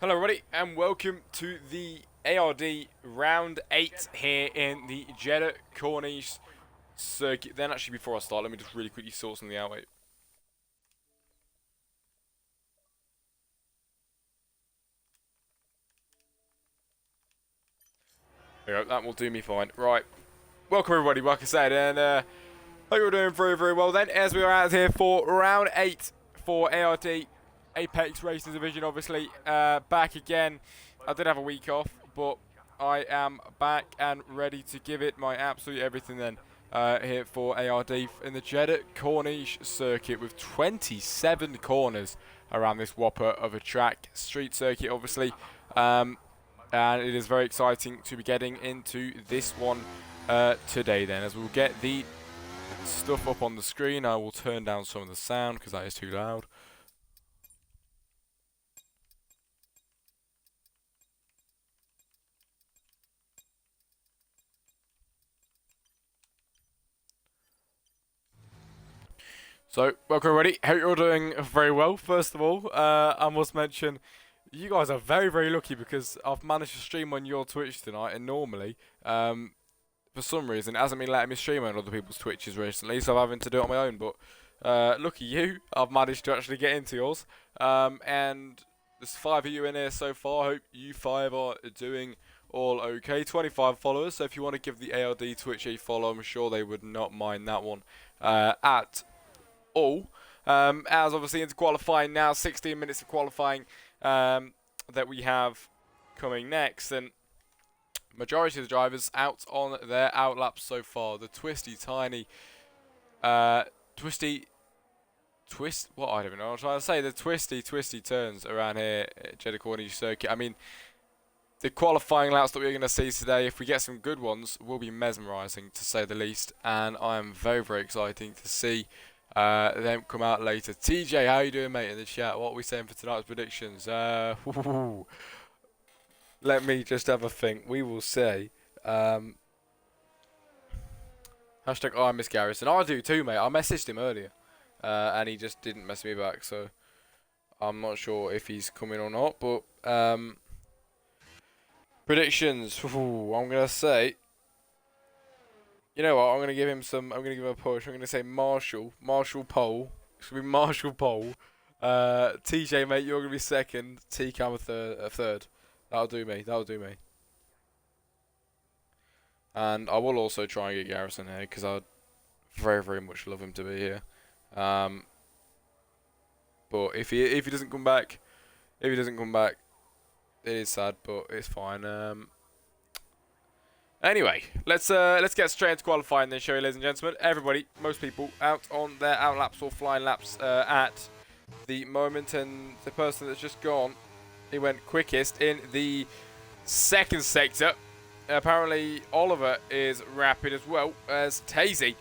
Hello everybody and welcome to the ARD round 8 here in the Jeddah Corniche circuit. Then actually before I start, let me just really quickly sort something out. Wait. There we go, that will do me fine. Right, welcome everybody, like I said, and hope you're doing very well then, as we are out here for round 8 for ARD Apex Racing Division, obviously. Back again. I did have a week off, but I am back and ready to give it my absolute everything then. Here for ARD in the Jeddah Corniche circuit with 27 corners around this whopper of a track. Street circuit, obviously. And it is very exciting to be getting into this one today then, as we'll get the stuff up on the screen. I will turn down some of the sound because that is too loud. So, welcome everybody. Hope you're all doing very well. First of all, I must mention, you guys are very lucky because I've managed to stream on your Twitch tonight, and normally, for some reason, it hasn't been letting me stream on other people's Twitches recently, so I'm having to do it on my own, but lucky you, I've managed to actually get into yours. And there's 5 of you in here so far. I hope you 5 are doing all okay. 25 followers, so if you want to give the ARD Twitch a follow, I'm sure they would not mind that one at all. As obviously into qualifying now, 16 minutes of qualifying that we have coming next, and majority of the drivers out on their outlaps so far. The what I don't even know what I'm trying to say, the twisty turns around here at Jeddah Corniche circuit. I mean, the qualifying laps that we're going to see today, if we get some good ones, will be mesmerising to say the least, and I am very excited to see them come out later. TJ, how you doing, mate, in the chat? What are we saying for tonight's predictions? Let me just have a think. We will say hashtag I miss Garrison. I do too, mate. I messaged him earlier and he just didn't mess me back, so I'm not sure if he's coming or not, but predictions. I'm gonna say, you know what? I'm gonna give him a push. I'm gonna say Marshall pole. It's gonna be Marshall pole. TJ, mate, you're gonna be second. T-Cam a third. That'll do me. And I will also try and get Garrison here because I'd very much love him to be here. But if he doesn't come back, it is sad, but it's fine. Anyway, let's get straight into qualifying then, shall we, ladies and gentlemen? Everybody, most people, out on their outlaps or flying laps at the moment, and the person that's just gone, he went quickest in the second sector. Apparently, Oliver is rapid as well, as Tazy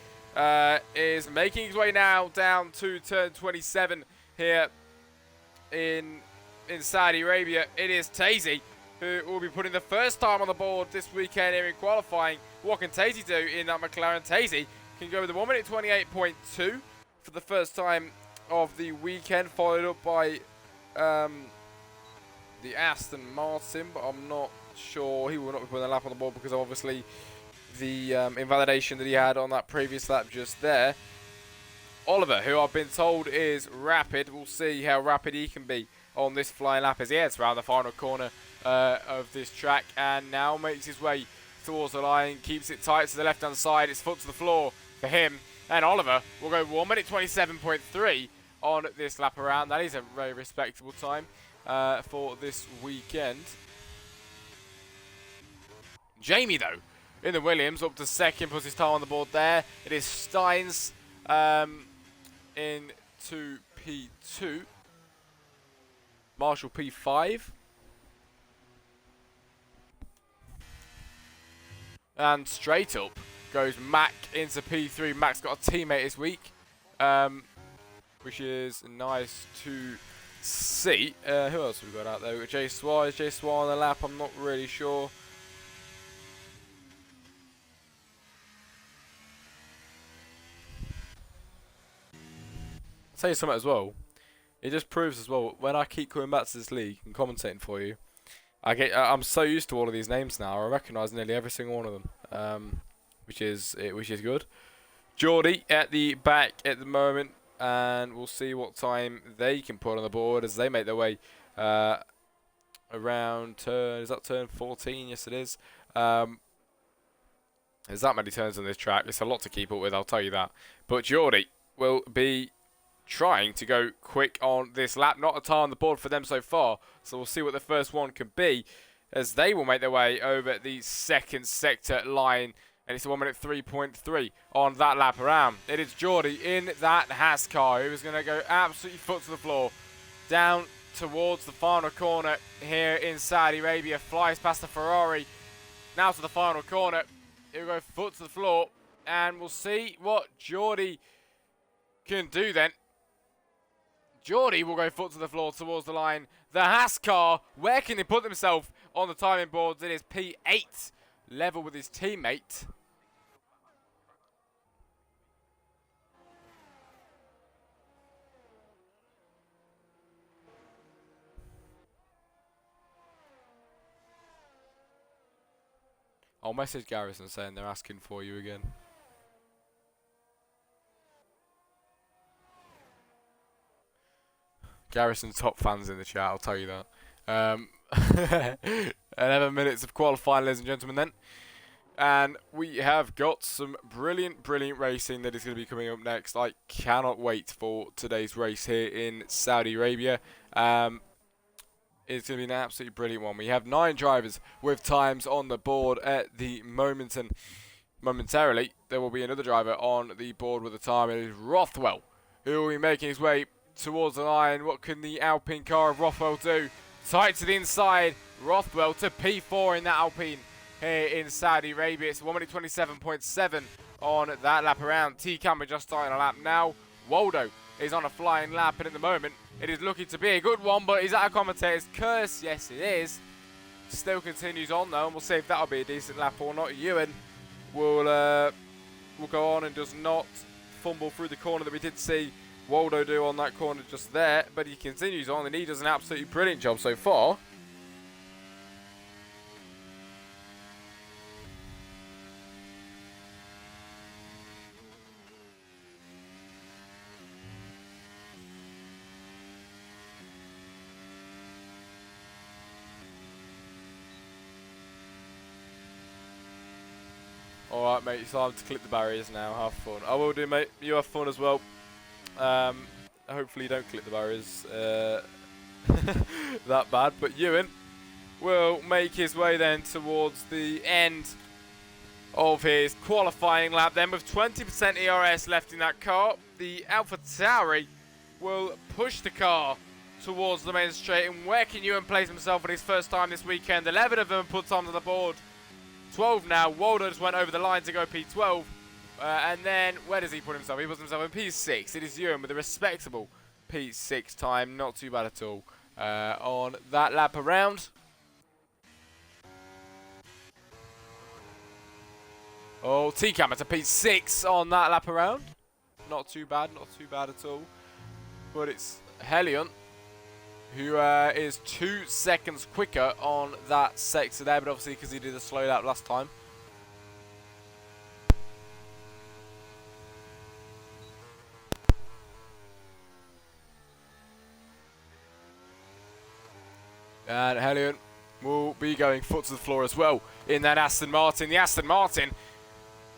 is making his way now down to turn 27 here in Saudi Arabia. It is Tazy who will be putting the first time on the board this weekend here in qualifying. What can Tazy do in that McLaren? Tazy can go with a 1 minute 28.2 for the first time of the weekend, followed up by the Aston Martin, but I'm not sure. He will not be putting a lap on the board because of obviously the invalidation that he had on that previous lap just there. Oliver, who I've been told is rapid, we'll see how rapid he can be on this flying lap as he heads around the final corner of this track, and now makes his way towards the line, keeps it tight to the left hand side. It's foot to the floor for him, and Oliver will go 1 minute 27.3 on this lap around. That is a very respectable time for this weekend. Jamie, though, in the Williams, up to second, puts his time on the board there. It is Steins into P2. Marshall P5. And straight up goes Mac into P3. Mac's got a teammate this week, which is nice to see. Who else have we got out there? We've got Jay Swar. Is Jay Swar on the lap? I'm not really sure. I'll tell you something as well. It just proves as well, when I keep coming back to this league and commentating for you, I'm so used to all of these names now. I recognise nearly every single one of them, which is good. Geordie at the back at the moment, and we'll see what time they can put on the board as they make their way around turn. Is that turn 14? Yes, it is. There's that many turns on this track. It's a lot to keep up with, I'll tell you that. But Geordie will be trying to go quick on this lap. Not a time on the board for them so far, so we'll see what the first one can be as they will make their way over the second sector line. And it's a 1 minute 3.3 on that lap around. It is Geordie in that Haas car who is going to go absolutely foot to the floor. Down towards the final corner here in Saudi Arabia. Flies past the Ferrari. Now to the final corner. He'll go foot to the floor. And we'll see what Geordie can do then. Geordie will go foot to the floor towards the line. The Haas car, where can he put himself on the timing boards? It is P8, level with his teammate. I'll message Garrison saying they're asking for you again. Garrison's top fans in the chat, I'll tell you that. 11 minutes of qualifying, ladies and gentlemen, then. And we have got some brilliant, brilliant racing that is going to be coming up next. I cannot wait for today's race here in Saudi Arabia. It's going to be an absolutely brilliant one. We have 9 drivers with times on the board at the moment, and momentarily there will be another driver on the board with a time. It is Rothwell who will be making his way towards the line. What can the Alpine car of Rothwell do? Tight to the inside. Rothwell to P4 in that Alpine here in Saudi Arabia. It's 1 minute 27.7 on that lap around. T-Camber just starting a lap now. Waldo is on a flying lap, and at the moment it is looking to be a good one, but is that a commentator's curse? Yes, it is. Still continues on though, and we'll see if that'll be a decent lap or not. Ewan will go on and does not fumble through the corner that we did see Waldo do on that corner just there, but he continues on and he does an absolutely brilliant job so far. Alright mate, it's time to clip the barriers now, have fun. I will do mate, you have fun as well. Hopefully you don't clip the barriers that bad, but Ewan will make his way then towards the end of his qualifying lap then with 20% ERS left in that car. The AlphaTauri will push the car towards the main straight, and where can Ewan place himself for his first time this weekend? 11 of them put time on the board. 12 now. Waldo just went over the line to go P12. And then, where does he put himself? He puts himself in P6. It is Ewan with a respectable P6 time. Not too bad at all on that lap around. Oh, T-Cam at a P6 on that lap around. Not too bad at all. But it's Helion who is 2 seconds quicker on that sector there, but obviously because he did a slow lap last time. And Helion will be going foot to the floor as well in that Aston Martin. The Aston Martin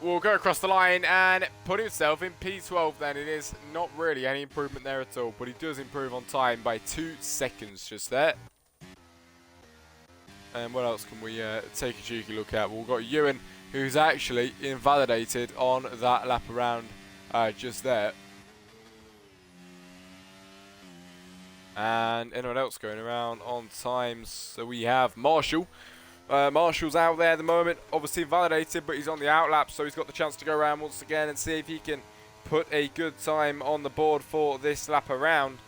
will go across the line and put himself in P12 then. It is not really any improvement there at all, but he does improve on time by 2 seconds just there. And what else can we take a cheeky look at? Well, we've got Ewan, who's actually invalidated on that lap around just there. And anyone else going around on times? So we have Marshall. Marshall's out there at the moment, obviously invalidated, but he's on the outlap, so he's got the chance to go around once again and see if he can put a good time on the board for this lap around.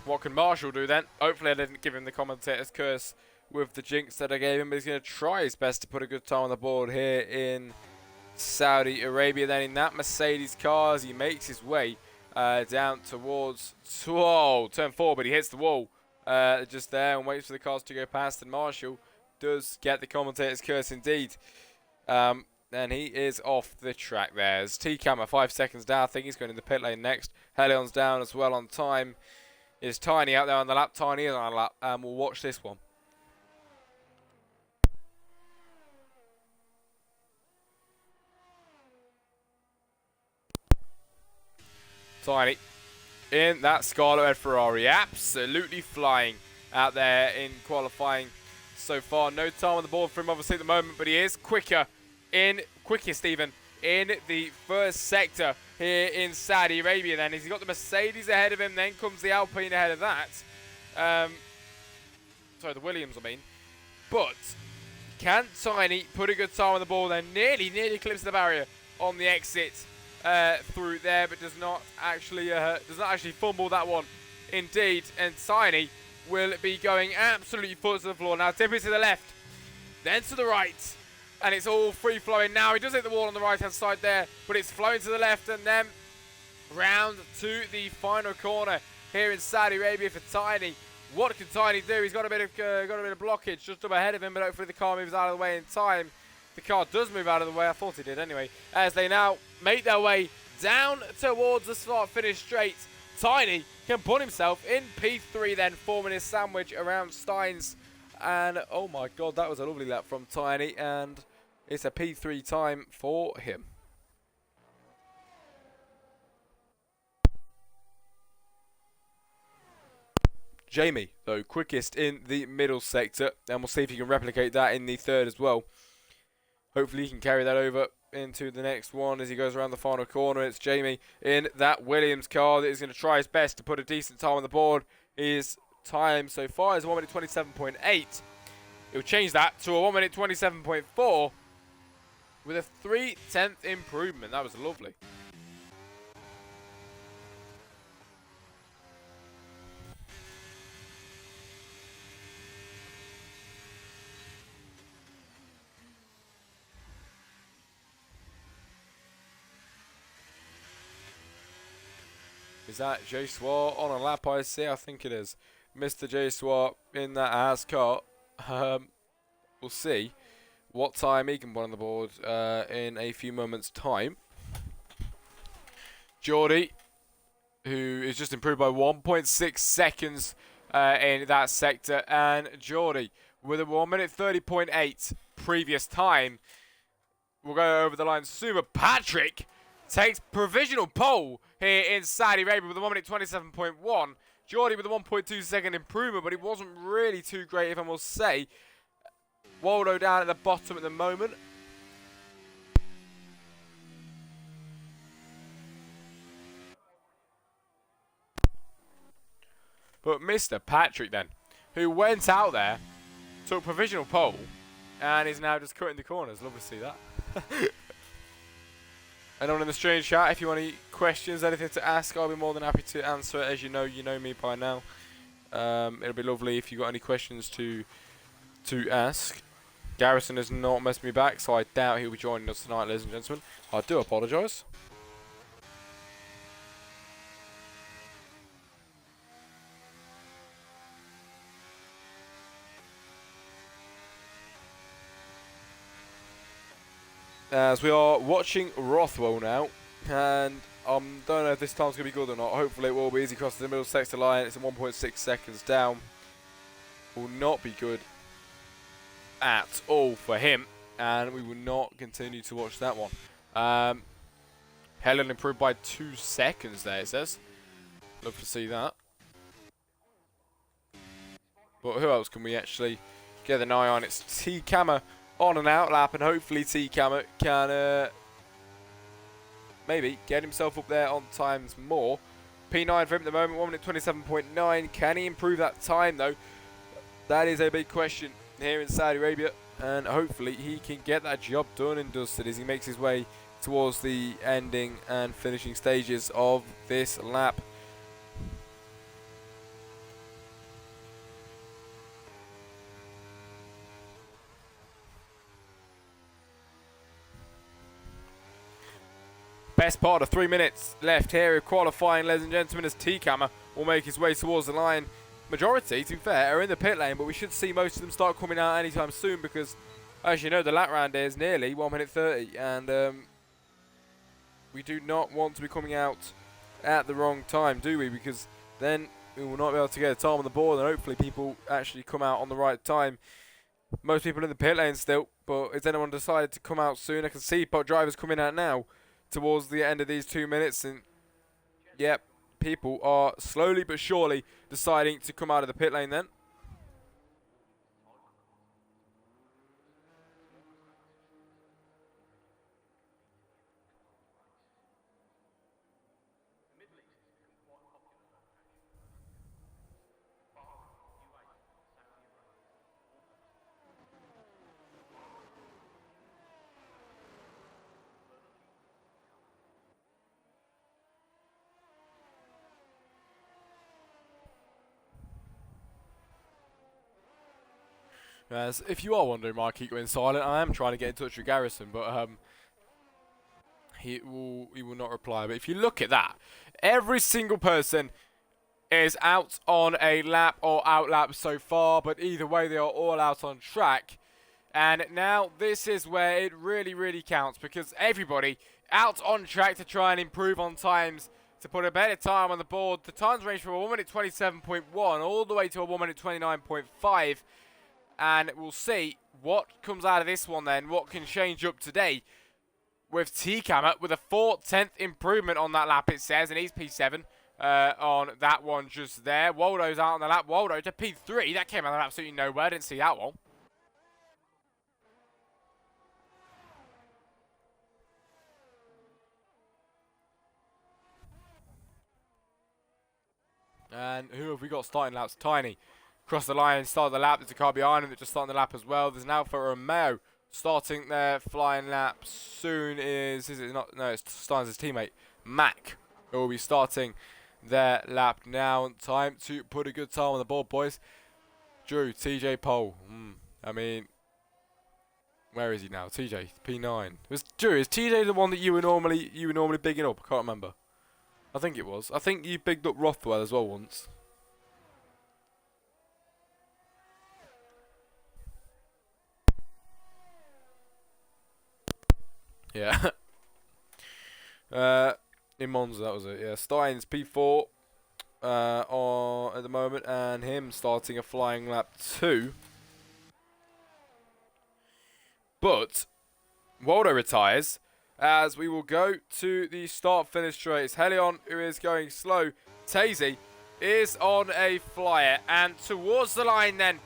What can Marshall do then? Hopefully I didn't give him the commentator's curse with the jinx that I gave him, but he's going to try his best to put a good time on the board here in Saudi Arabia. Then in that Mercedes car, as he makes his way down towards turn 4, but he hits the wall just there and waits for the cars to go past, and Marshall does get the commentator's curse indeed. And he is off the track there. As T-Cam at 5 seconds down. I think he's going in the pit lane next. Helion's down as well on time. Is Tiny out there on the lap? Tiny is on the lap, and we'll watch this one. Tiny in that Scarlet Red Ferrari, absolutely flying out there in qualifying so far. No time on the board for him obviously at the moment, but he is quickest even in the first sector here in Saudi Arabia. Then he's got the Mercedes ahead of him, then comes the Alpine ahead of that. Sorry, the Williams I mean. But can Tiny put a good time on the ball then? Nearly clips the barrier on the exit through there, but does not actually fumble that one indeed. And Tiny will be going absolutely foot to the floor now, tipping to the left, then to the right, and it's all free flowing now. He does hit the wall on the right hand side there, but it's flowing to the left, and then round to the final corner here in Saudi Arabia for Tiny. What can Tiny do? He's got a bit of blockage just up ahead of him, but hopefully the car moves out of the way in time. The car does move out of the way. I thought he did anyway. As they now make their way down towards the start-finish straight. Tiny can put himself in P3 then, forming his sandwich around Steins. And oh my god, that was a lovely lap from Tiny. And it's a P3 time for him. Jamie, though, quickest in the middle sector. And we'll see if he can replicate that in the third as well. Hopefully he can carry that over into the next one as he goes around the final corner. It's Jamie in that Williams car that is going to try his best to put a decent time on the board. His time so far is 1 minute 27.8. He'll change that to a 1 minute 27.4 with a 3/10 improvement. That was lovely. Is that J Swar on a lap, I see? I think it is. Mr. J Swar in that Haas car. We'll see what time he can put on the board in a few moments' time. Geordie, who is just improved by 1.6 seconds in that sector. And Geordie with a 1 minute 30.8 previous time. We'll go over the line soon, but Patrick takes provisional pole here in Saudi Arabia with a 1 minute 27.1. Geordie with a 1.2 second improvement, but it wasn't really too great, if I must say. Waldo down at the bottom at the moment. But Mr. Patrick then, who went out there, took provisional pole, and is now just cutting the corners. Love to see that. Anyone in the stream chat, if you want any questions, anything to ask, I'll be more than happy to answer it. As you know me by now. It'll be lovely if you got any questions to ask. Garrison has not messed me back, so I doubt he'll be joining us tonight, ladies and gentlemen. I do apologise. As we are watching Rothwell now, and I don't know if this time's going to be good or not. Hopefully it will be. As he crosses the middle sector line, it's at 1.6 seconds down. Will not be good at all for him, and we will not continue to watch that one. Helen improved by 2 seconds there, it says. Love to see that. But who else can we actually get an eye on? It's T-Cammer on an out lap, and hopefully T-Cammer can maybe get himself up there on times more. P9 for him at the moment, 1 minute 27.9. Can he improve that time though? That is a big question here in Saudi Arabia, and hopefully he can get that job done and dusted as he makes his way towards the ending and finishing stages of this lap. Best part of 3 minutes left here of qualifying, ladies and gentlemen, as T-Cammer will make his way towards the line. Majority, to be fair, are in the pit lane, but we should see most of them start coming out anytime soon because, as you know, the lap round is nearly 1 minute 30, and we do not want to be coming out at the wrong time, do we? Because then we will not be able to get a time on the board, and hopefully people actually come out on the right time. Most people in the pit lane still, but has anyone decided to come out soon? I can see drivers coming out now towards the end of these 2 minutes, and yep, people are slowly but surely deciding to come out of the pit lane then. As if you are wondering why I keep going silent, I am trying to get in touch with Garrison, but he will not reply. But if you look at that, every single person is out on a lap or out lap so far, but either way they are all out on track. And now this is where it really, really counts, because everybody out on track to try and improve on times to put a better time on the board. The times range from a 1 minute 27.1 all the way to a 1 minute 29.5. And we'll see what comes out of this one then, what can change up today with T-Cammer with a 4/10th improvement on that lap, it says, and he's P7 on that one just there. Waldo's out on the lap. Waldo to P3. That came out of absolutely nowhere. Didn't see that one. And who have we got starting laps? Tiny. Across the line, start the lap. There's a car behind him that just starting the lap as well. There's an Alfa Romeo starting their flying lap soon. Is it not? No, it's starting his teammate, Mac, who will be starting their lap now. Time to put a good time on the board, boys. Drew, TJ Pole. I mean, where is he now? TJ, P9. Drew, is TJ the one that you were normally bigging up? I can't remember. I think it was. I think you bigged up Rothwell as well once. Yeah. In Monza, that was it. Yeah, Stein's P4 on at the moment, and him starting a flying lap 2. But Waldo retires as we will go to the start-finish straight. It's Helion who is going slow. Tazy is on a flyer, and towards the line then,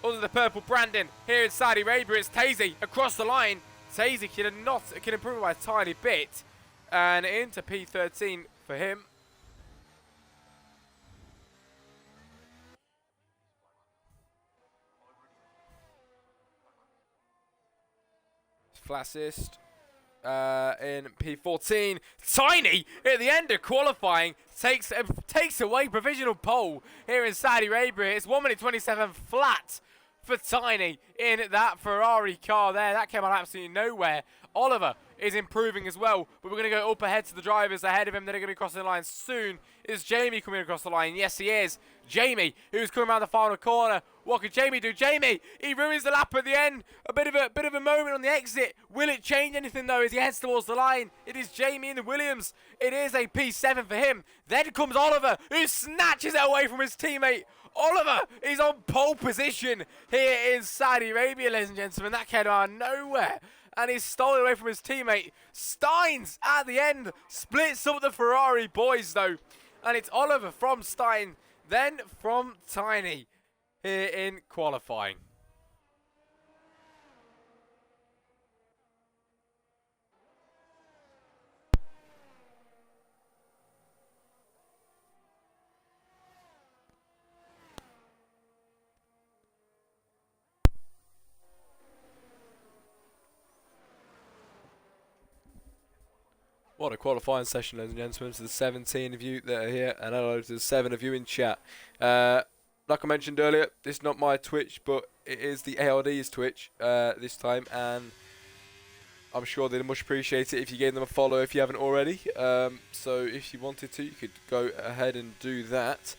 under the purple branding here in Saudi Arabia, it's Tazy across the line. Tazy can improve by a tiny bit, and into P13 for him. Flassist in P14. Tiny at the end of qualifying takes away provisional pole here in Saudi Arabia. It's 1 minute 27 flat for Tiny in that Ferrari car there. That came out absolutely nowhere. Oliver is improving as well, but we're going to go up ahead to the drivers ahead of him. They're going to be crossing the line soon. Is Jamie coming across the line? Yes, he is. Jamie, who's coming around the final corner. What could Jamie do? Jamie, he ruins the lap at the end. A bit of a moment on the exit. Will it change anything though as he heads towards the line? It is Jamie in the Williams. It is a P7 for him. Then comes Oliver, who snatches it away from his teammate. Oliver is on pole position here in Saudi Arabia, ladies and gentlemen. That came out of nowhere, and he's stolen away from his teammate. Steins at the end splits up the Ferrari boys though, and it's Oliver from Stein, then from Tiny here in qualifying. What a qualifying session, ladies and gentlemen, to the 17 of you that are here, and hello to the 7 of you in chat. Like I mentioned earlier, this is not my Twitch, but it is the ARD's Twitch this time, and I'm sure they'd much appreciate it if you gave them a follow if you haven't already. So if you wanted to, you could go ahead and do that.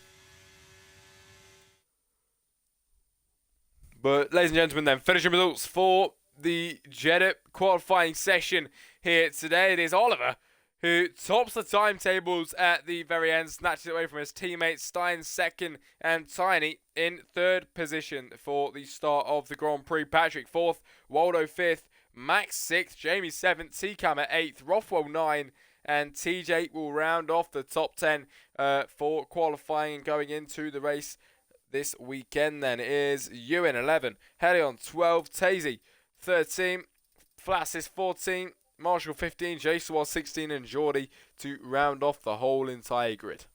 But ladies and gentlemen, then finishing results for the Jeddah qualifying session here today. It is Oliver who tops the timetables at the very end, snatches it away from his teammates. Stein second and Tiny in third position for the start of the Grand Prix. Patrick fourth, Waldo fifth, Max sixth, Jamie seventh, T-Cam at eighth, Rothwell 9, and TJ will round off the top 10 for qualifying and going into the race this weekend. Then is Ewan 11, Helion 12, Tazy 13, Flassis 14, Marshall 15, Jason 16, and Geordie to round off the whole entire grid.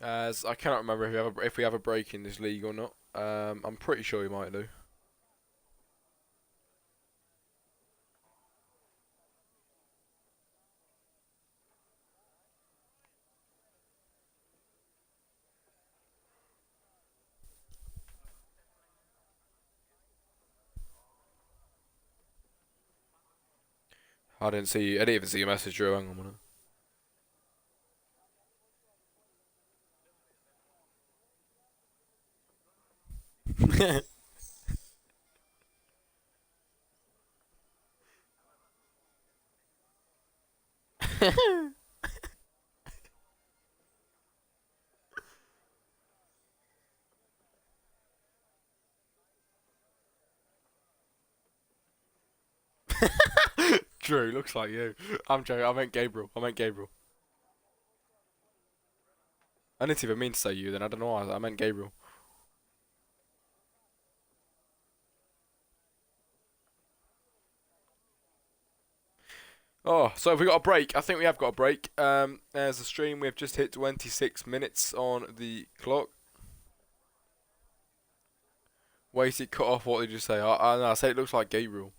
As I cannot remember if we have a break in this league or not. I'm pretty sure we might do. I didn't even see your message, Drew. Hang on a minute. Drew, looks like you. I'm joking. I meant Gabriel. I didn't even mean to say you then. I don't know why. I meant Gabriel. Oh, so have we got a break? I think we have got a break. As a stream, we've just hit 26 minutes on the clock. Wait, it cut off. What did you say? I said it looks like Gabriel.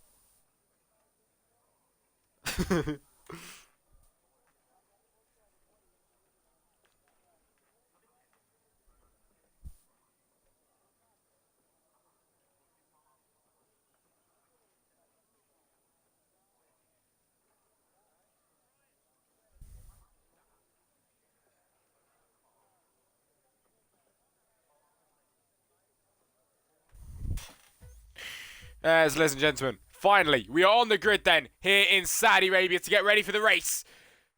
As ladies and gentlemen, finally, we are on the grid then, here in Saudi Arabia to get ready for the race.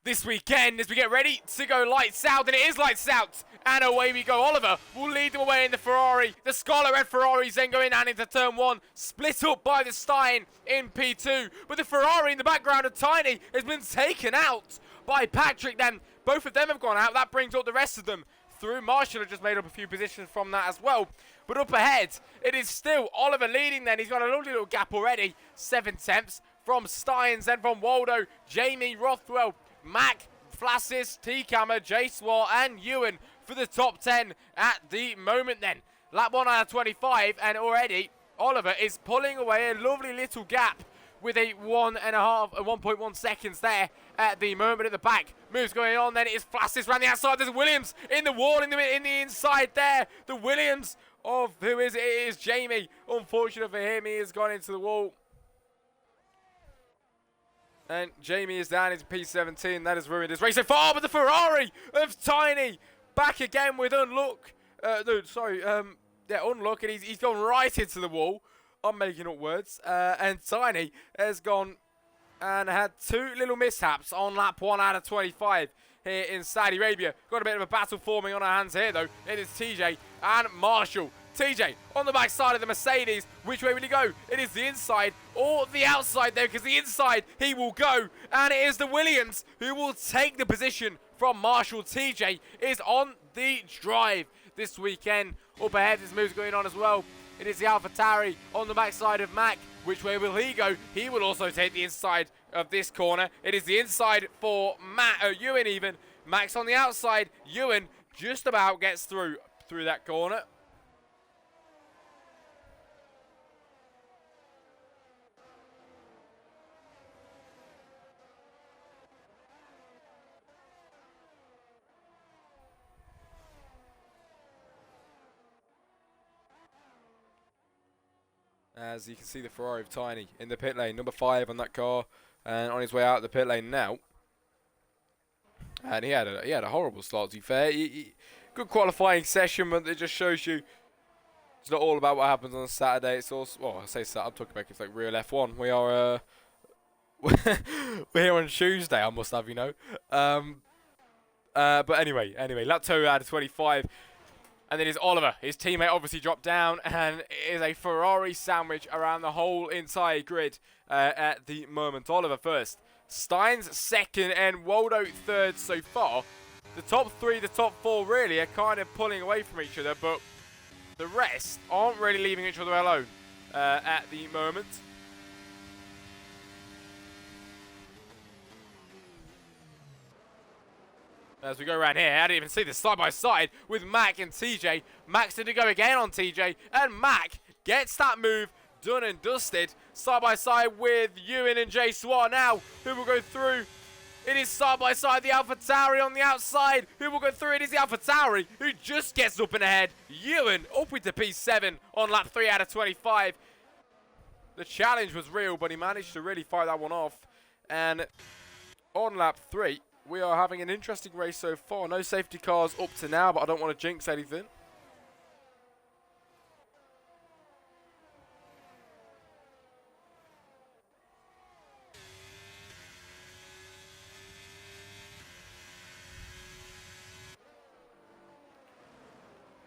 This weekend, as we get ready to go lights out, and it is lights out, and away we go. Oliver will lead them away in the Ferrari. The Scarlet Red Ferraris then going down into turn 1, split up by the Stein in P2. But the Ferrari in the background of Tiny has been taken out by Patrick then. Both of them have gone out. That brings up the rest of them through. Marshall has just made up a few positions from that as well. But up ahead, it is still Oliver leading then. He's got a lovely little gap already. 7 tenths from Steins, then from Waldo, Jamie, Rothwell, Mac, Flassis, T-Cammer, J-Swar, and Ewan for the top 10 at the moment then. Lap 1 out of 25, and already Oliver is pulling away a lovely little gap with a 1.1 seconds there at the moment at the back. Moves going on, then it is Flassis around the outside. There's Williams in the wall, in the inside there. The Williams of who is it? It is Jamie. Unfortunate for him, he has gone into the wall. And Jamie is down into P17. That has ruined his race so far. But the Ferrari of Tiny back again with unluck. Unluck. And he's gone right into the wall. I'm making up words. And Tiny has gone and had 2 little mishaps on lap 1 out of 25 here in Saudi Arabia. Got a bit of a battle forming on our hands here, though. It is TJ and Marshall. TJ on the back side of the Mercedes. Which way will he go? It is the inside or the outside there, because the inside he will go. And it is the Williams who will take the position from Marshall. TJ is on the drive this weekend. Up ahead, there's moves going on as well. It is the AlphaTauri on the backside of Mac. Which way will he go? He will also take the inside of this corner. It is the inside for Ewan even. Max on the outside. Ewan just about gets through that corner. As you can see the Ferrari of Tiny in the pit lane, number 5 on that car, and on his way out the pit lane now. And he had a horrible start, to be fair. Good qualifying session, but it just shows you it's not all about what happens on Saturday. It's also, well, I say Saturday, I'm talking about it's like real F1. We are we're here on Tuesday, I must have, you know. But anyway, lap 2 out of 25. And then is Oliver. His teammate obviously dropped down, and it is a Ferrari sandwich around the whole entire grid at the moment. Oliver first, Steins second, and Waldo third so far. The top 3, the top 4 really are kind of pulling away from each other, but the rest aren't really leaving each other alone at the moment. As we go around here, I didn't even see this side-by-side with Mac and TJ. Mac's going to go again on TJ, and Mac gets that move done and dusted. Side-by-side with Ewan and Jay Swar now, who will go through. It is side-by-side the AlphaTauri on the outside, who will go through. It is the AlphaTauri who just gets up and ahead. Ewan up into P7 on lap 3 out of 25. The challenge was real, but he managed to really fight that one off. And on lap 3... we are having an interesting race so far. No safety cars up to now, but I don't want to jinx anything.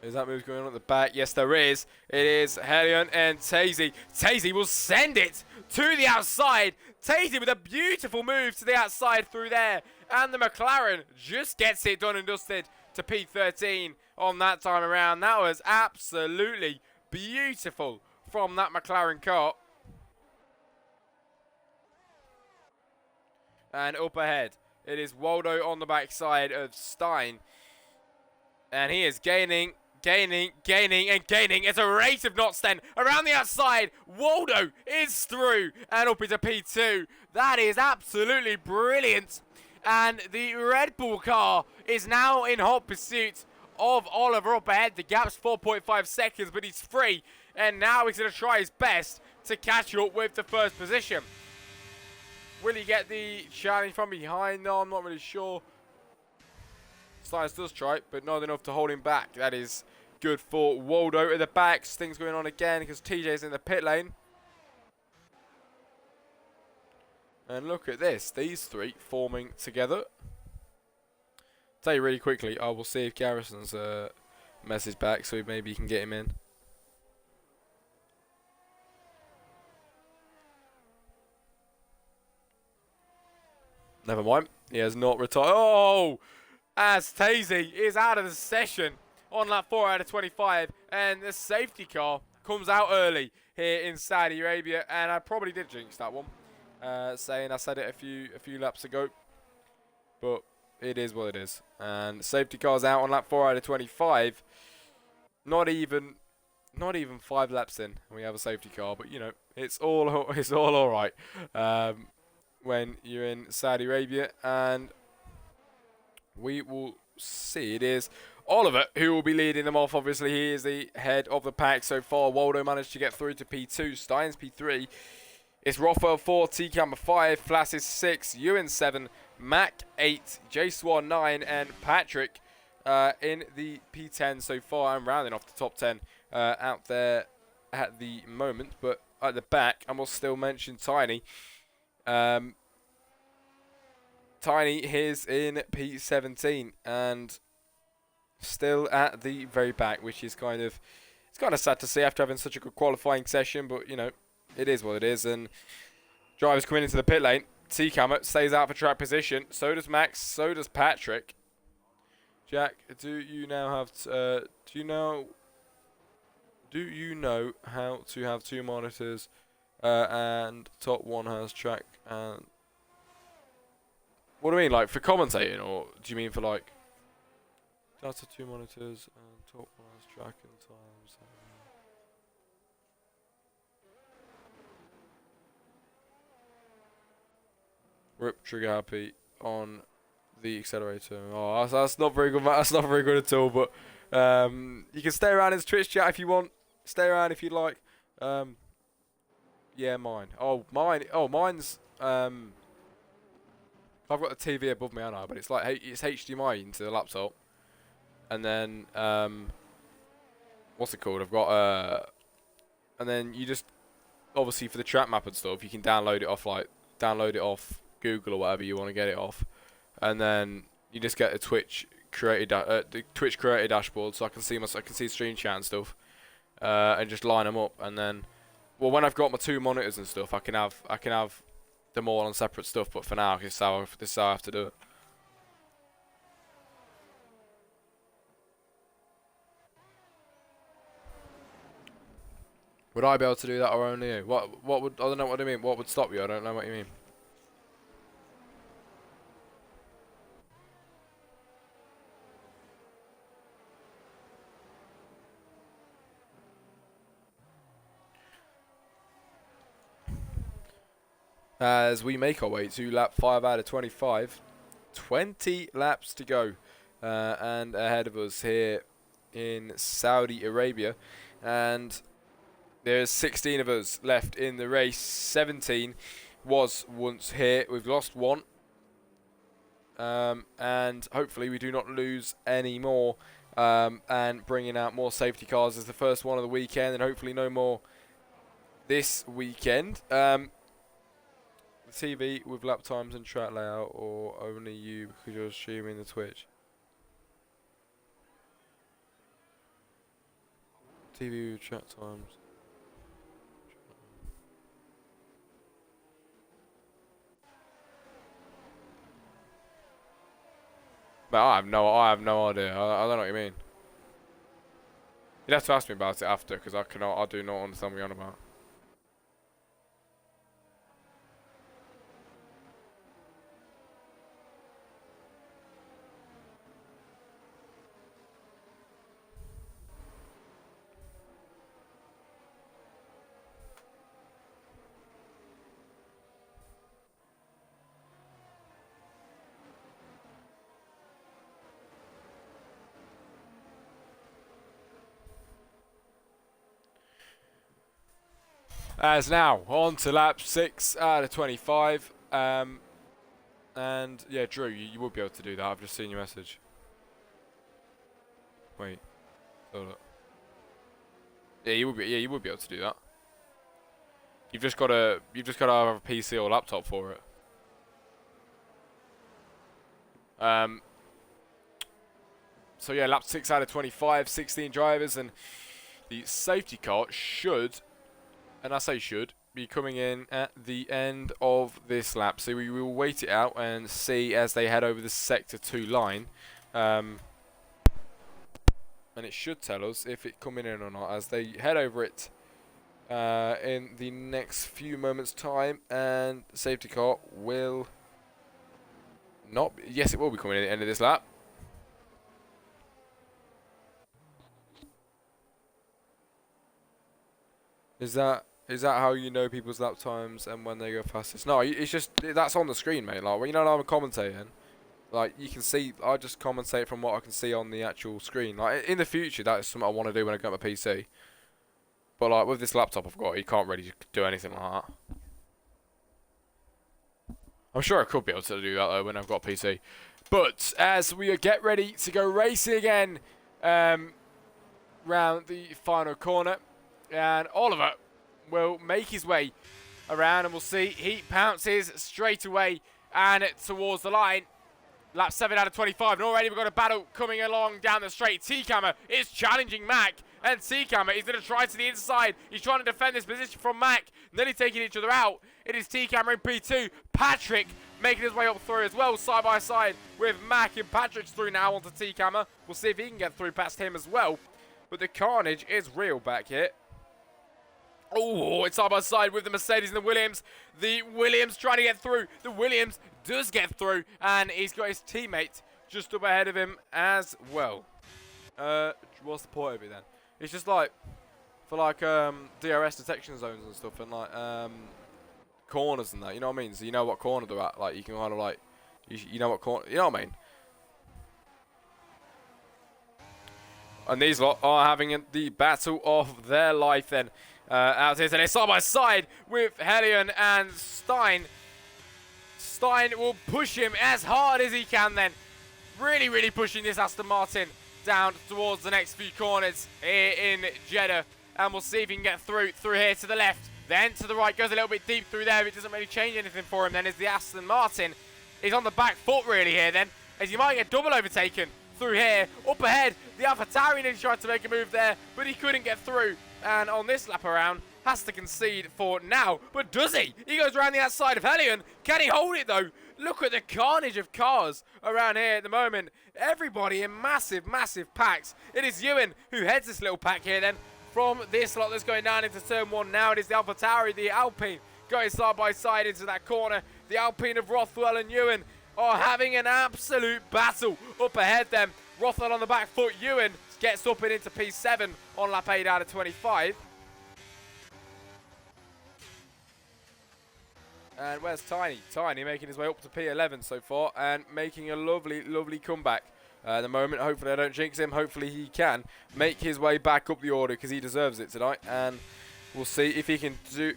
Is that move going on at the back? Yes, there is. It is Helion and Tazy. Tazy will send it to the outside. Tazy with a beautiful move to the outside through there. And the McLaren just gets it done and dusted to P13 on that time around. That was absolutely beautiful from that McLaren car. And up ahead, it is Waldo on the backside of Stein. And he is gaining. It's a race of knots then. Around the outside, Waldo is through and up into P2. That is absolutely brilliant. And the Red Bull car is now in hot pursuit of Oliver up ahead. The gap's 4.5 seconds, but he's free. And now he's going to try his best to catch up with the first position. Will he get the challenge from behind? No, I'm not really sure. Steins does try, but not enough to hold him back. That is good for Waldo at the back. Things going on again because TJ's in the pit lane. And look at this. These 3 forming together. Tell you really quickly, I will see if Garrison's message back so maybe you can get him in. Never mind. He has not retired. Oh! As Tazy is out of the session on lap 4 out of 25. And the safety car comes out early here in Saudi Arabia. And I probably did jinx that one. Saying I said it a few laps ago. But it is what it is. And safety car's out on lap 4 out of 25. Not even 5 laps in. We have a safety car. But, you know, it's all alright. When you're in Saudi Arabia, and we will see. It is Oliver who will be leading them off. Obviously, he is the head of the pack so far. Waldo managed to get through to P2. Steins P3. It's Rothwell 4, T-Camber 5, Flassis 6, Ewan 7, Mac 8, J-Swan 9, and Patrick in the P10 so far. I'm rounding off the top 10 out there at the moment, but at the back, I must still mention Tiny. Tiny is in P17 and still at the very back, which is it's kind of sad to see after having such a good qualifying session, but you know, it is what it is. And drivers coming into the pit lane. T-Camber stays out for track position. So does Max. So does Patrick. Jack, do you now have? Do Do you know how to have 2 monitors and top one has track and... What do you mean, like for commentating, or do you mean for like... That's 2 monitors and top one has track and times. Rip trigger happy on the accelerator. Oh, that's not very good. That's not very good at all. But you can stay around in his Twitch chat if you want. Stay around if you'd like. Yeah, mine. Oh, mine. Oh, mine's. I've got the TV above me, haven't I? But it's like it's HDMI into the laptop, and then what's it called? I've got and then you just obviously for the track map and stuff, you can download it off Google or whatever you want to get it off, and then you just get a Twitch created dashboard, so I can see stream chat and stuff, and just line them up, and then, well, when I've got my 2 monitors and stuff, I can have them all on separate stuff. But for now, this is how I have to do it. Would I be able to do that, or only you? What would, I don't know what I mean. What would stop you? I don't know what you mean. As we make our way to lap 5 out of 25, 20 laps to go, and ahead of us here in Saudi Arabia, and there's 16 of us left in the race. 17 was once here. We've lost 1, and hopefully we do not lose any more, and bringing out more safety cars as the first one of the weekend, and hopefully no more this weekend. TV with lap times and track layout, or only you because you're streaming the Twitch? TV with track times. But I have no idea. I don't know what you mean. You'd have to ask me about it after, because I do not understand what you're on about. As now, on to lap 6 out of 25. And yeah, Drew, you would be able to do that. I've just seen your message. Wait. Hold up. Yeah, you would be able to do that. You've just got to have a PC or laptop for it. So yeah, lap 6 out of 25, 16 drivers, and the safety car should, and I say should, be coming in at the end of this lap. So we will wait it out and see as they head over the sector 2 line. And it should tell us if it's coming in or not as they head over it in the next few moments time. And the safety car will not, yes, it will be coming in at the end of this lap. Is that how you know people's lap times and when they go fastest? No, it's just, that's on the screen, mate. Like, when you know I'm commentating, like, you can see, I just commentate from what I can see on the actual screen. Like, in the future, that is something I want to do when I get my PC. But, like, with this laptop I've got, you can't really do anything like that. I'm sure I could be able to do that, though, when I've got a PC. But, as we get ready to go racing again, round the final corner, and Oliver will make his way around, and we'll see he pounces straight away and towards the line. Lap 7 out of 25, and already we've got a battle coming along down the straight. T-Camera is challenging Mac, and T-Camera is going to try to the inside. He's trying to defend this position from Mac, nearly taking each other out. It is T-Camera in P2. Patrick making his way up through as well, side by side with Mac, and Patrick's through now onto T-Camera. We'll see if he can get through past him as well. but the carnage is real back here. Oh, it's side by side with the Mercedes and the Williams. The Williams trying to get through. The Williams does get through, and he's got his teammate just up ahead of him as well. What's the point of it then? It's just like for like DRS detection zones and stuff, and like corners and that. You know what I mean? So you know what corner they're at. Like you can kind of like you know what corner. You know what I mean? And these lot are having the battle of their life then. Out here today, side by side with Hellion and Stein. Stein will push him as hard as he can then. Really, really pushing this Aston Martin down towards the next few corners here in Jeddah. And we'll see if he can get through here to the left. Then to the right, goes a little bit deep through there. It doesn't really change anything for him then as the Aston Martin is on the back foot really here then. As he might get double overtaken through here. Up ahead, the AlphaTauri nearly tried to make a move there, but he couldn't get through. And on this lap around, has to concede for now. But does he? He goes around the outside of Hellion. Can he hold it though? Look at the carnage of cars around here at the moment. Everybody in massive, massive packs. It is Ewan who heads this little pack here then. From this lot that's going down into turn 1 now, it is the AlphaTauri, the Alpine, going side by side into that corner. The Alpine of Rothwell and Ewan are having an absolute battle up ahead then. Rothwell on the back foot, Ewan gets up and into P7 on lap 8 out of 25. And where's Tiny? Tiny making his way up to P11 so far and making a lovely, lovely comeback. At the moment, hopefully I don't jinx him. Hopefully he can make his way back up the order because he deserves it tonight. And we'll see if he can do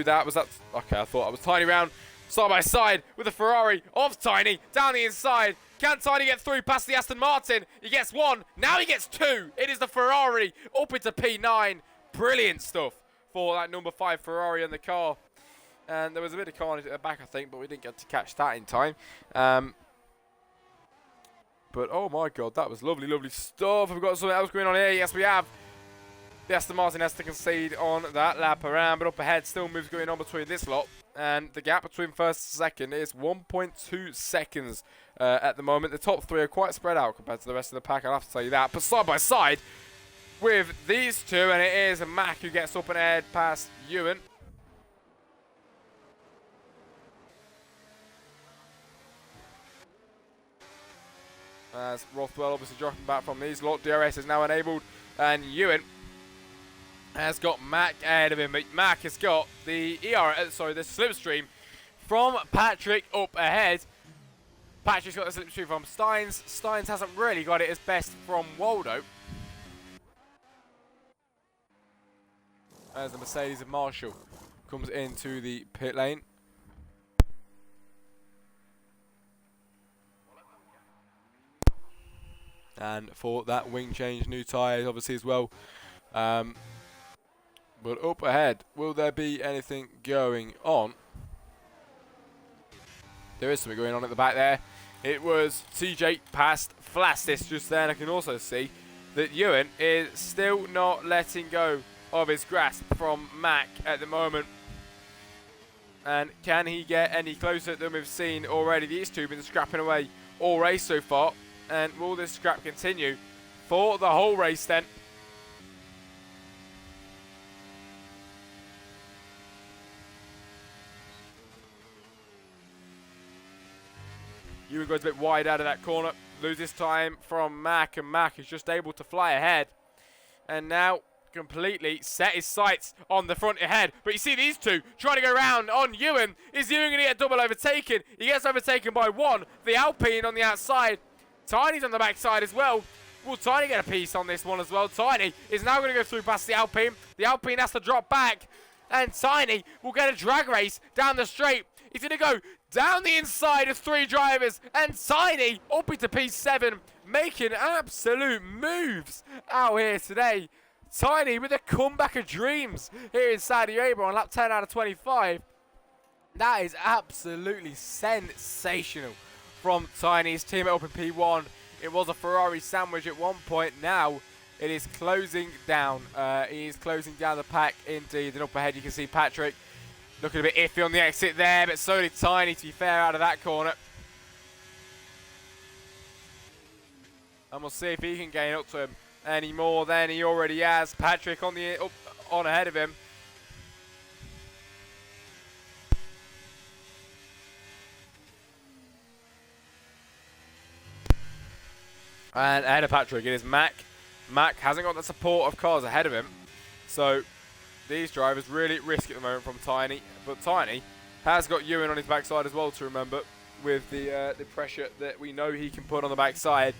that. Was that... Okay, I thought I was Tiny round side by side with the Ferrari of Tiny down the inside. Can Tiny get through past the Aston Martin? He gets 1. Now he gets 2. It is the Ferrari up into P9. Brilliant stuff for that number 5 Ferrari in the car. And there was a bit of carnage at the back, I think, but we didn't get to catch that in time. But, oh my God, that was lovely, lovely stuff. We've got something else going on here. Yes, we have. The Aston Martin has to concede on that lap around, but up ahead, still moves going on between this lot. And the gap between first and second is 1.2 seconds at the moment. The top 3 are quite spread out compared to the rest of the pack, I'll have to tell you that. But side by side with these two, and it is Mack who gets up and ahead past Ewan. As Rothwell obviously dropping back from these lot. DRS is now enabled, and Ewan has got Mack ahead of him. But Mack has got the the slipstream from Patrick up ahead. Patrick's got the slipstream from Steins. Steins hasn't really got it as best from Waldo. As the Mercedes of Marshall comes into the pit lane. And for that wing change, new tyres obviously as well. But up ahead, will there be anything going on? There is something going on at the back there. It was TJ past Flastis just then. I can also see that Ewan is still not letting go of his grasp from Mack at the moment. And can he get any closer than we've seen already? These two have been scrapping away all race so far. And will this scrap continue for the whole race then? Ewan goes a bit wide out of that corner. Loses time from Mack, and Mack is just able to fly ahead. And now completely set his sights on the front ahead. But you see these two trying to go around on Ewan. Is Ewan going to get double overtaken? He gets overtaken by 1. The Alpine on the outside. Tiny's on the backside as well. Will Tiny get a piece on this one as well? Tiny is now going to go through past the Alpine. The Alpine has to drop back. And Tiny will get a drag race down the straight. He's going to go down the inside of 3 drivers. And Tiny up into P7. Making absolute moves out here today. Tiny with a comeback of dreams here in Saudi Arabia on lap 10 out of 25. That is absolutely sensational from Tiny's team up in P1. It was a Ferrari sandwich at one point. Now it is closing down. He is closing down the pack indeed. And up ahead you can see Patrick looking a bit iffy on the exit there, but so did Tiny, to be fair, out of that corner. And we'll see if he can gain up to him any more than he already has. Patrick on ahead of him. And ahead of Patrick, it is Mac. Mac hasn't got the support of cars ahead of him. So these drivers really at risk at the moment from Tiny. But Tiny has got Ewan on his backside as well to remember, with the pressure that we know he can put on the backside.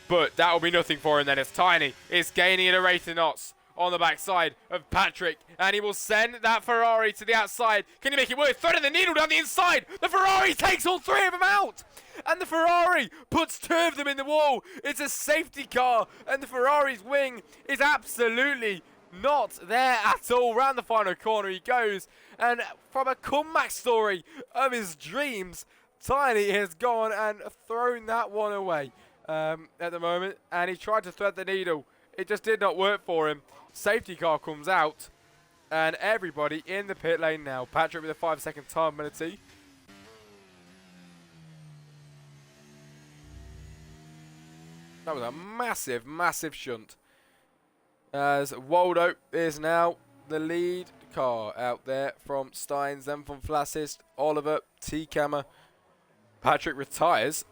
But that will be nothing for him then, as Tiny is gaining at a rate of knots on the backside of Patrick. And he will send that Ferrari to the outside. Can he make it work? Threading the needle down the inside. The Ferrari takes all three of them out. And the Ferrari puts two of them in the wall. It's a safety car. And the Ferrari's wing is absolutely not there at all. Round the final corner he goes. And from a comeback story of his dreams, Tiny has gone and thrown that one away at the moment. And he tried to thread the needle. It just did not work for him. Safety car comes out. And everybody in the pit lane now. Patrick with a 5-second time penalty. That was a massive, massive shunt. As Waldo is now the lead car out there from Steins, then from Flassist, Oliver, T-Cammer. Patrick retires.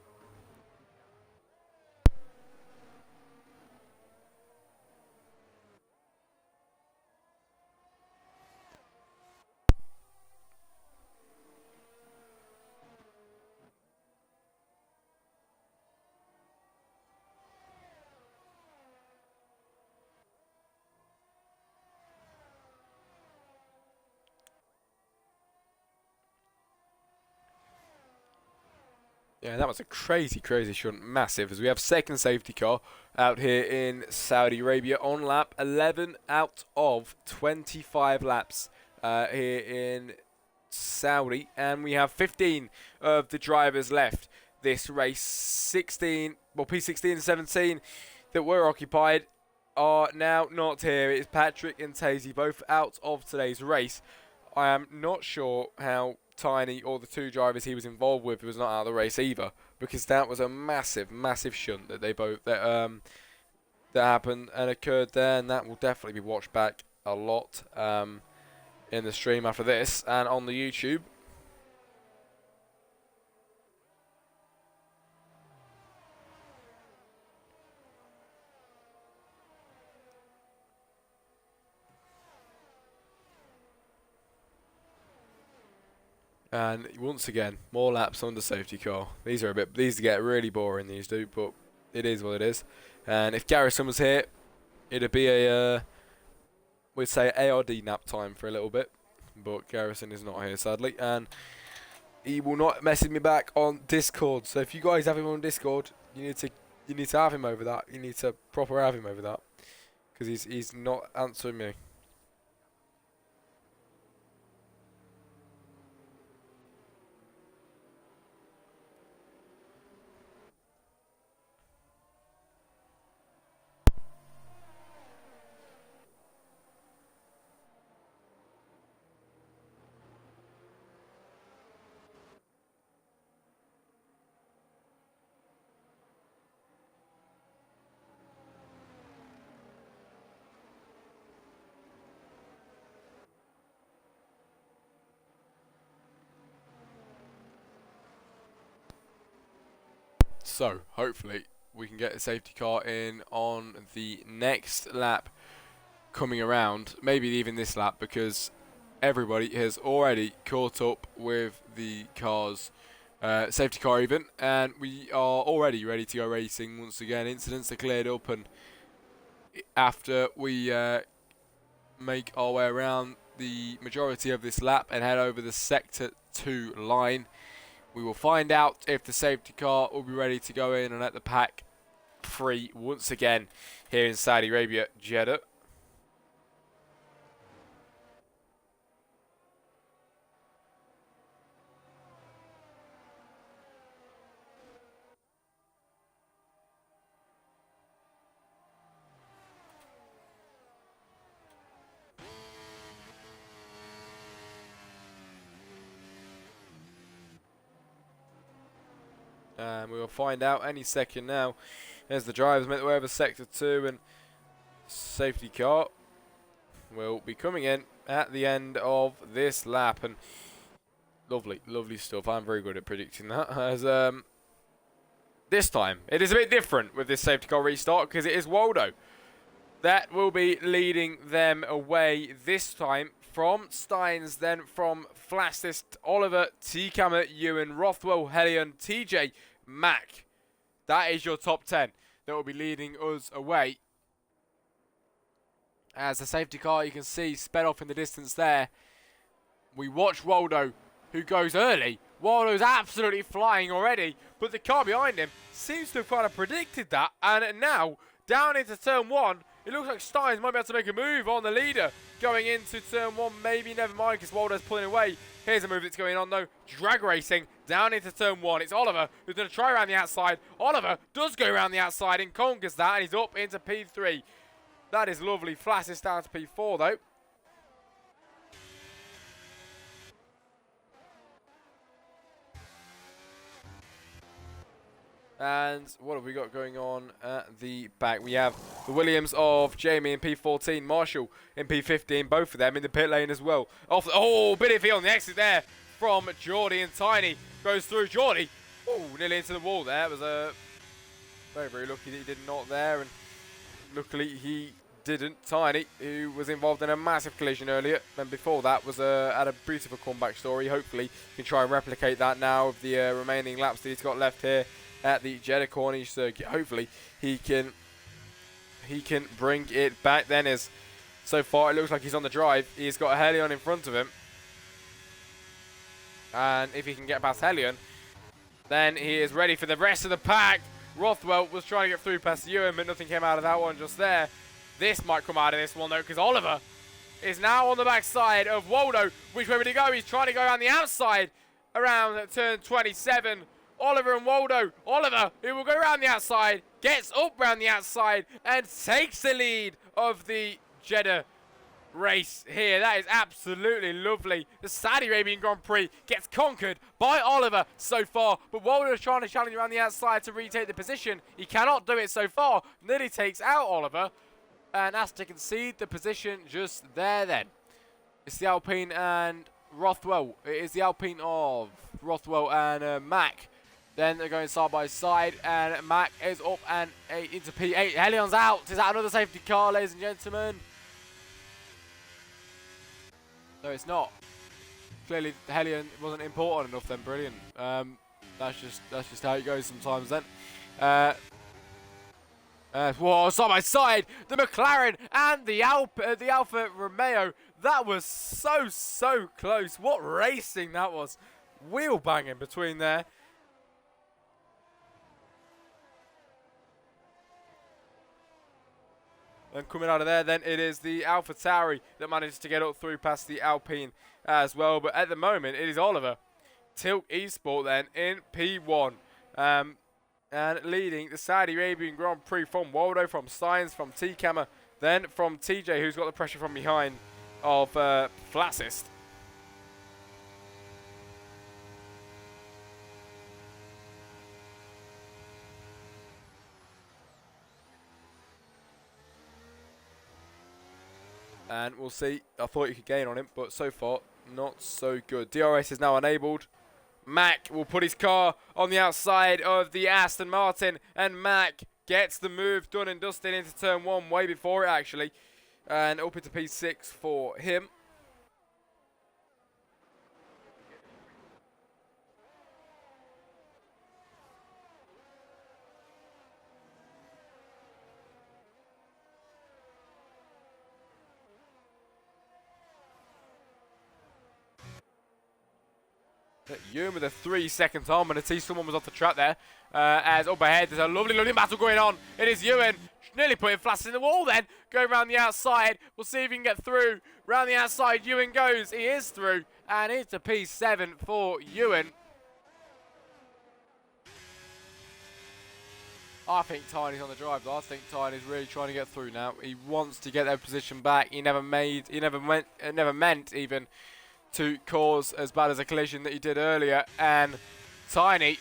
Yeah, that was a crazy, crazy shunt. Massive, as we have second safety car out here in Saudi Arabia on lap 11 out of 25 laps here in Saudi. And we have 15 of the drivers left this race. 16, well, P16 and 17 that were occupied are now not here. It is Patrick and Tazy, both out of today's race. I am not sure how Tiny or the two drivers he was involved with was not out of the race either, because that was a massive, massive shunt that they both that happened and occurred there, and that will definitely be watched back a lot in the stream after this and on the YouTube. And once again, more laps on the safety car. These get really boring, these do, but it is what it is. And if Garrison was here, it'd be a, we'd say ARD nap time for a little bit. But Garrison is not here, sadly. And he will not message me back on Discord. So if you guys have him on Discord, you need to have him over that. You need to proper have him over that, because he's not answering me. So, hopefully, we can get a safety car in on the next lap coming around. Maybe even this lap, because everybody has already caught up with the cars. Safety car even. And we are already ready to go racing once again. Incidents are cleared up, and after we make our way around the majority of this lap and head over the Sector 2 line, we will find out if the safety car will be ready to go in and let the pack free once again here in Saudi Arabia, Jeddah. And we will find out any second now There's the drivers make their way over sector 2, and safety car will be coming in at the end of this lap. And lovely, lovely stuff. I'm very good at predicting that. As this time, it is a bit different with this safety car restart because it is Waldo that will be leading them away this time from Steins, then from Flassist, Oliver, T-Cammer, Ewan, Rothwell, Hellion, TJ, Mac. That is your top 10 that will be leading us away. As the safety car, you can see, sped off in the distance there. We watch Waldo, who goes early. Waldo's absolutely flying already, but the car behind him seems to have kind of predicted that. And now, down into turn 1, it looks like Steins might be able to make a move on the leader. Going into turn 1, maybe, never mind, because Waldo's pulling away. Here's a move that's going on, though. Drag racing down into turn 1. It's Oliver who's going to try around the outside. Oliver does go around the outside and conquers that, and he's up into P3. That is lovely. Flash is down to P4, though. And what have we got going on at the back? We have the Williams of Jamie in P14, Marshall in P15, both of them in the pit lane as well. Oh, Biddefy on the exit there from Geordie, and Tiny goes through. Geordie, nearly into the wall there. It was very, very lucky that he did not there, and luckily he didn't. Tiny, who was involved in a massive collision earlier, and before that was had a beautiful comeback story. Hopefully he can try and replicate that now with the remaining laps that he's got left here at the Jeddah Corniche circuit. Hopefully he can bring it back then, as so far it looks like he's on the drive. He's got a Hellion in front of him, and if he can get past Hellion, then he is ready for the rest of the pack. Rothwell was trying to get through past Ewan, but nothing came out of that one just there. This might come out of this one though, because Oliver is now on the backside of Waldo. Which way would he go? He's trying to go around the outside around turn 27. Oliver and Waldo. Oliver, who will go around the outside, gets up around the outside and takes the lead of the Jeddah race here. That is absolutely lovely. The Saudi Arabian Grand Prix gets conquered by Oliver so far, but Waldo is trying to challenge around the outside to retake the position. He cannot do it so far. Nearly takes out Oliver and has to concede the position just there then. It's the Alpine and Rothwell. It is the Alpine of Rothwell and Mac. Then they're going side by side, and Mac is up and into P8. Hellion's out. Is that another safety car, ladies and gentlemen? No, it's not. Clearly, the Hellion wasn't important enough then. Brilliant. That's just how it goes sometimes then. Whoa, side by side, the McLaren and the Alfa Romeo. That was so close. What racing that was. Wheel banging between there. And coming out of there, then it is the Alpha Tauri that manages to get up through past the Alpine as well. But at the moment, it is Oliver Tilk Esport then in P1. And leading the Saudi Arabian Grand Prix from Waldo, from Steins, from T-Cammer, then from TJ, who's got the pressure from behind of Flassist. And we'll see. I thought you could gain on him, but so far, not so good. DRS is now enabled. Mac will put his car on the outside of the Aston Martin, and Mac gets the move done and dusted into turn 1 way before it actually, and up into P6 for him. Ewan with a 3-second time. I'm going to see someone was off the track there. As up ahead, there's a lovely battle going on. It is Ewan. Nearly putting Flash in the wall then. Going around the outside. We'll see if he can get through. Round the outside, Ewan goes. He is through. And it's a P7 for Ewan. I think Tiny's on the drive though. I think Tiny's really trying to get through now. He wants to get their position back. He never meant even to cause as bad as a collision that he did earlier. And Tiny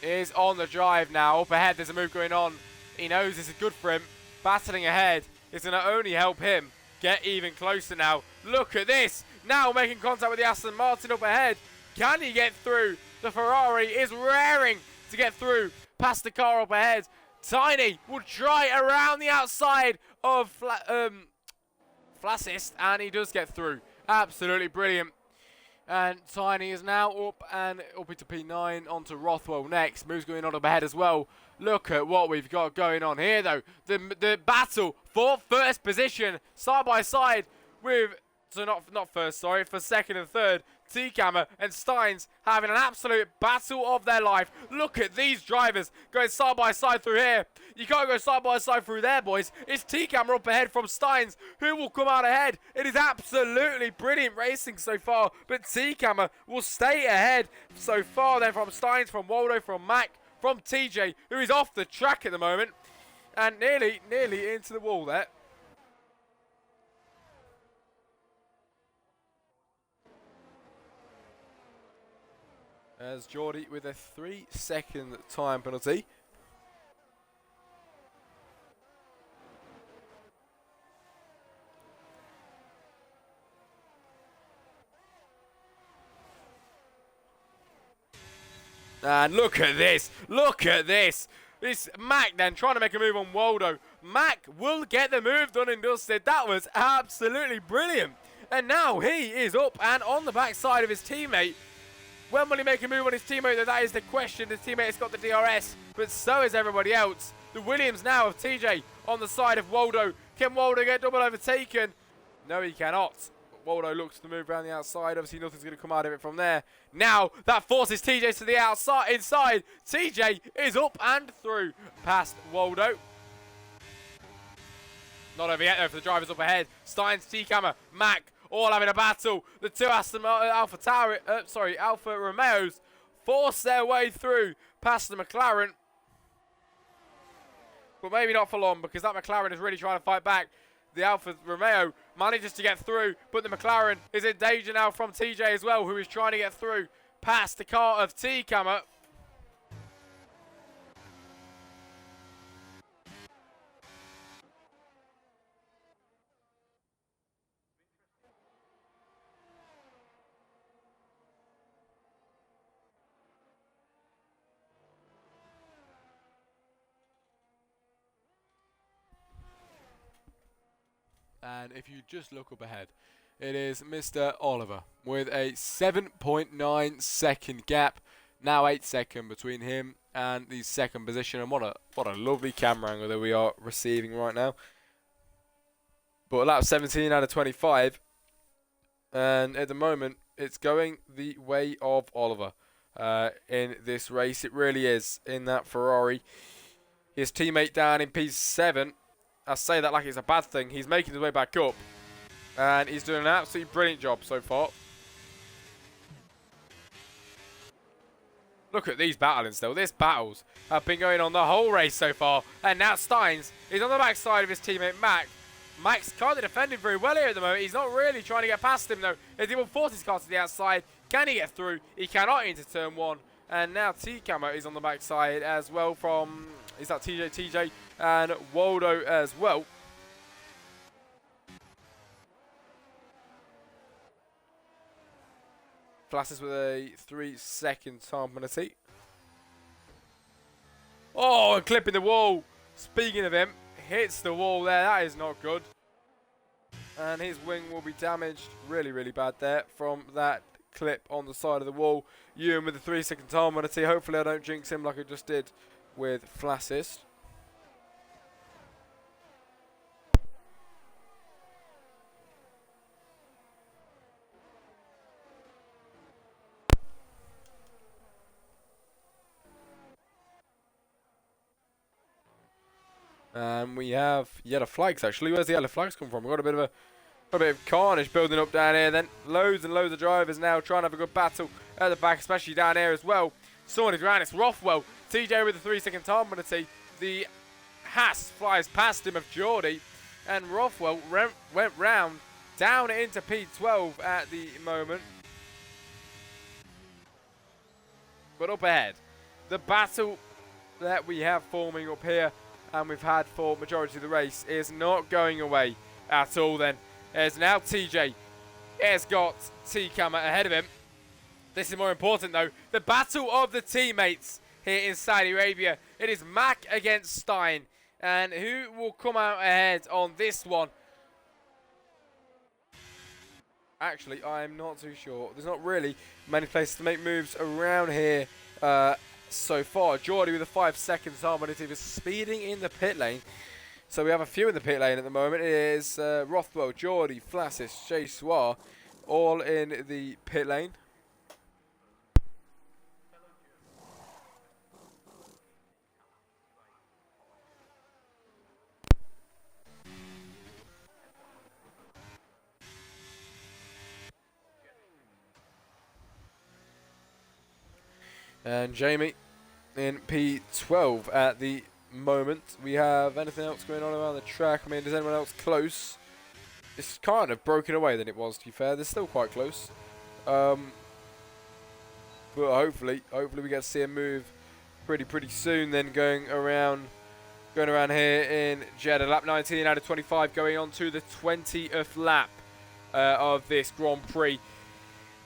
is on the drive now. Up ahead, there's a move going on. He knows this is good for him. Battling ahead is going to only help him get even closer now. Look at this. Now making contact with the Aston Martin up ahead. Can he get through? The Ferrari is raring to get through past the car up ahead. Tiny will try around the outside of Flassist, and he does get through. Absolutely brilliant. And Tiny is now up into P9, onto Rothwell next. Moves going on up ahead as well. Look at what we've got going on here, though. The battle for first position, side by side with, so not first, sorry, for second and third. T-Cammer and Steins having an absolute battle of their life. Look at these drivers going side by side through here. You can't go side by side through there, boys. It's T-Cammer up ahead from Steins. Who will come out ahead? It is absolutely brilliant racing so far, but T-Cammer will stay ahead so far then from Steins, from Waldo, from Mac, from TJ, who is off the track at the moment, and nearly into the wall there. As Geordie with a 3-second time penalty. And look at this. Look at this. This Mac then trying to make a move on Waldo. Mac will get the move done and dusted. That was absolutely brilliant. And now he is up and on the backside of his teammate. When will he make a move on his teammate? That is the question. His teammate has got the DRS, but so is everybody else. The Williams now of TJ on the side of Waldo. Can Waldo get double overtaken? No, he cannot. Waldo looks to move around the outside. Obviously, nothing's going to come out of it from there. Now, that forces TJ to the outside. Inside, TJ is up and through past Waldo. Not over yet, though, for the drivers up ahead. Steins, T-Cammer, Mac, all having a battle. The two Alfa Romeos force their way through past the McLaren. But maybe not for long, because that McLaren is really trying to fight back. The Alfa Romeo manages to get through, but the McLaren is in danger now from TJ as well, who is trying to get through past the car of T-Cammer. And if you just look up ahead, it is Mr. Oliver with a 7.9 second gap. Now 8 seconds between him and the second position. And what a lovely camera angle that we are receiving right now. But lap 17 out of 25. And at the moment, it's going the way of Oliver in this race. It really is, in that Ferrari. His teammate down in P7. I say that like it's a bad thing. He's making his way back up. And he's doing an absolutely brilliant job so far. Look at these battling still. These battles have been going on the whole race so far. And now Steins is on the backside of his teammate Mac. Mac's kind of defending very well here at the moment. He's not really trying to get past him though. As he will force his car to the outside. Can he get through? He cannot into turn one. And now T-Cammer is on the backside as well from... Is that TJ and Waldo as well. Flashes with a 3-second time penalty. Oh, and clipping the wall. Speaking of him, hits the wall there. That is not good. And his wing will be damaged really, really bad there from that clip on the side of the wall. Ewan with the 3-second time penalty. Hopefully I don't jinx him like I just did with Flassist. And we have yellow flags actually. Where's the yellow flags come from? We've got a bit of carnage building up down here. Then loads and loads of drivers now trying to have a good battle at the back, especially down here as well. Someone is around. It's Rothwell. TJ with the 3-second time penalty. The Haas flies past him of Geordie. And Rothwell went round down into P12 at the moment. But up ahead, the battle that we have forming up here and we've had for majority of the race is not going away at all then. As now TJ has got T-Camera ahead of him. This is more important though. The battle of the teammates here in Saudi Arabia. It is Mack against Stein. And who will come out ahead on this one? Actually, I'm not too sure. There's not really many places to make moves around here so far. Geordie with a 5 seconds harmonitive is speeding in the pit lane. So we have a few in the pit lane at the moment. It is Rothwell, Geordie, Flassis, Jay Soir, all in the pit lane. And Jamie in P12 at the moment. We have anything else going on around the track? I mean, is anyone else close? It's kind of broken away than it was, to be fair. They're still quite close. But hopefully we get to see a move pretty soon then going around here in Jeddah. Lap 19 out of 25 going on to the 20th lap of this Grand Prix.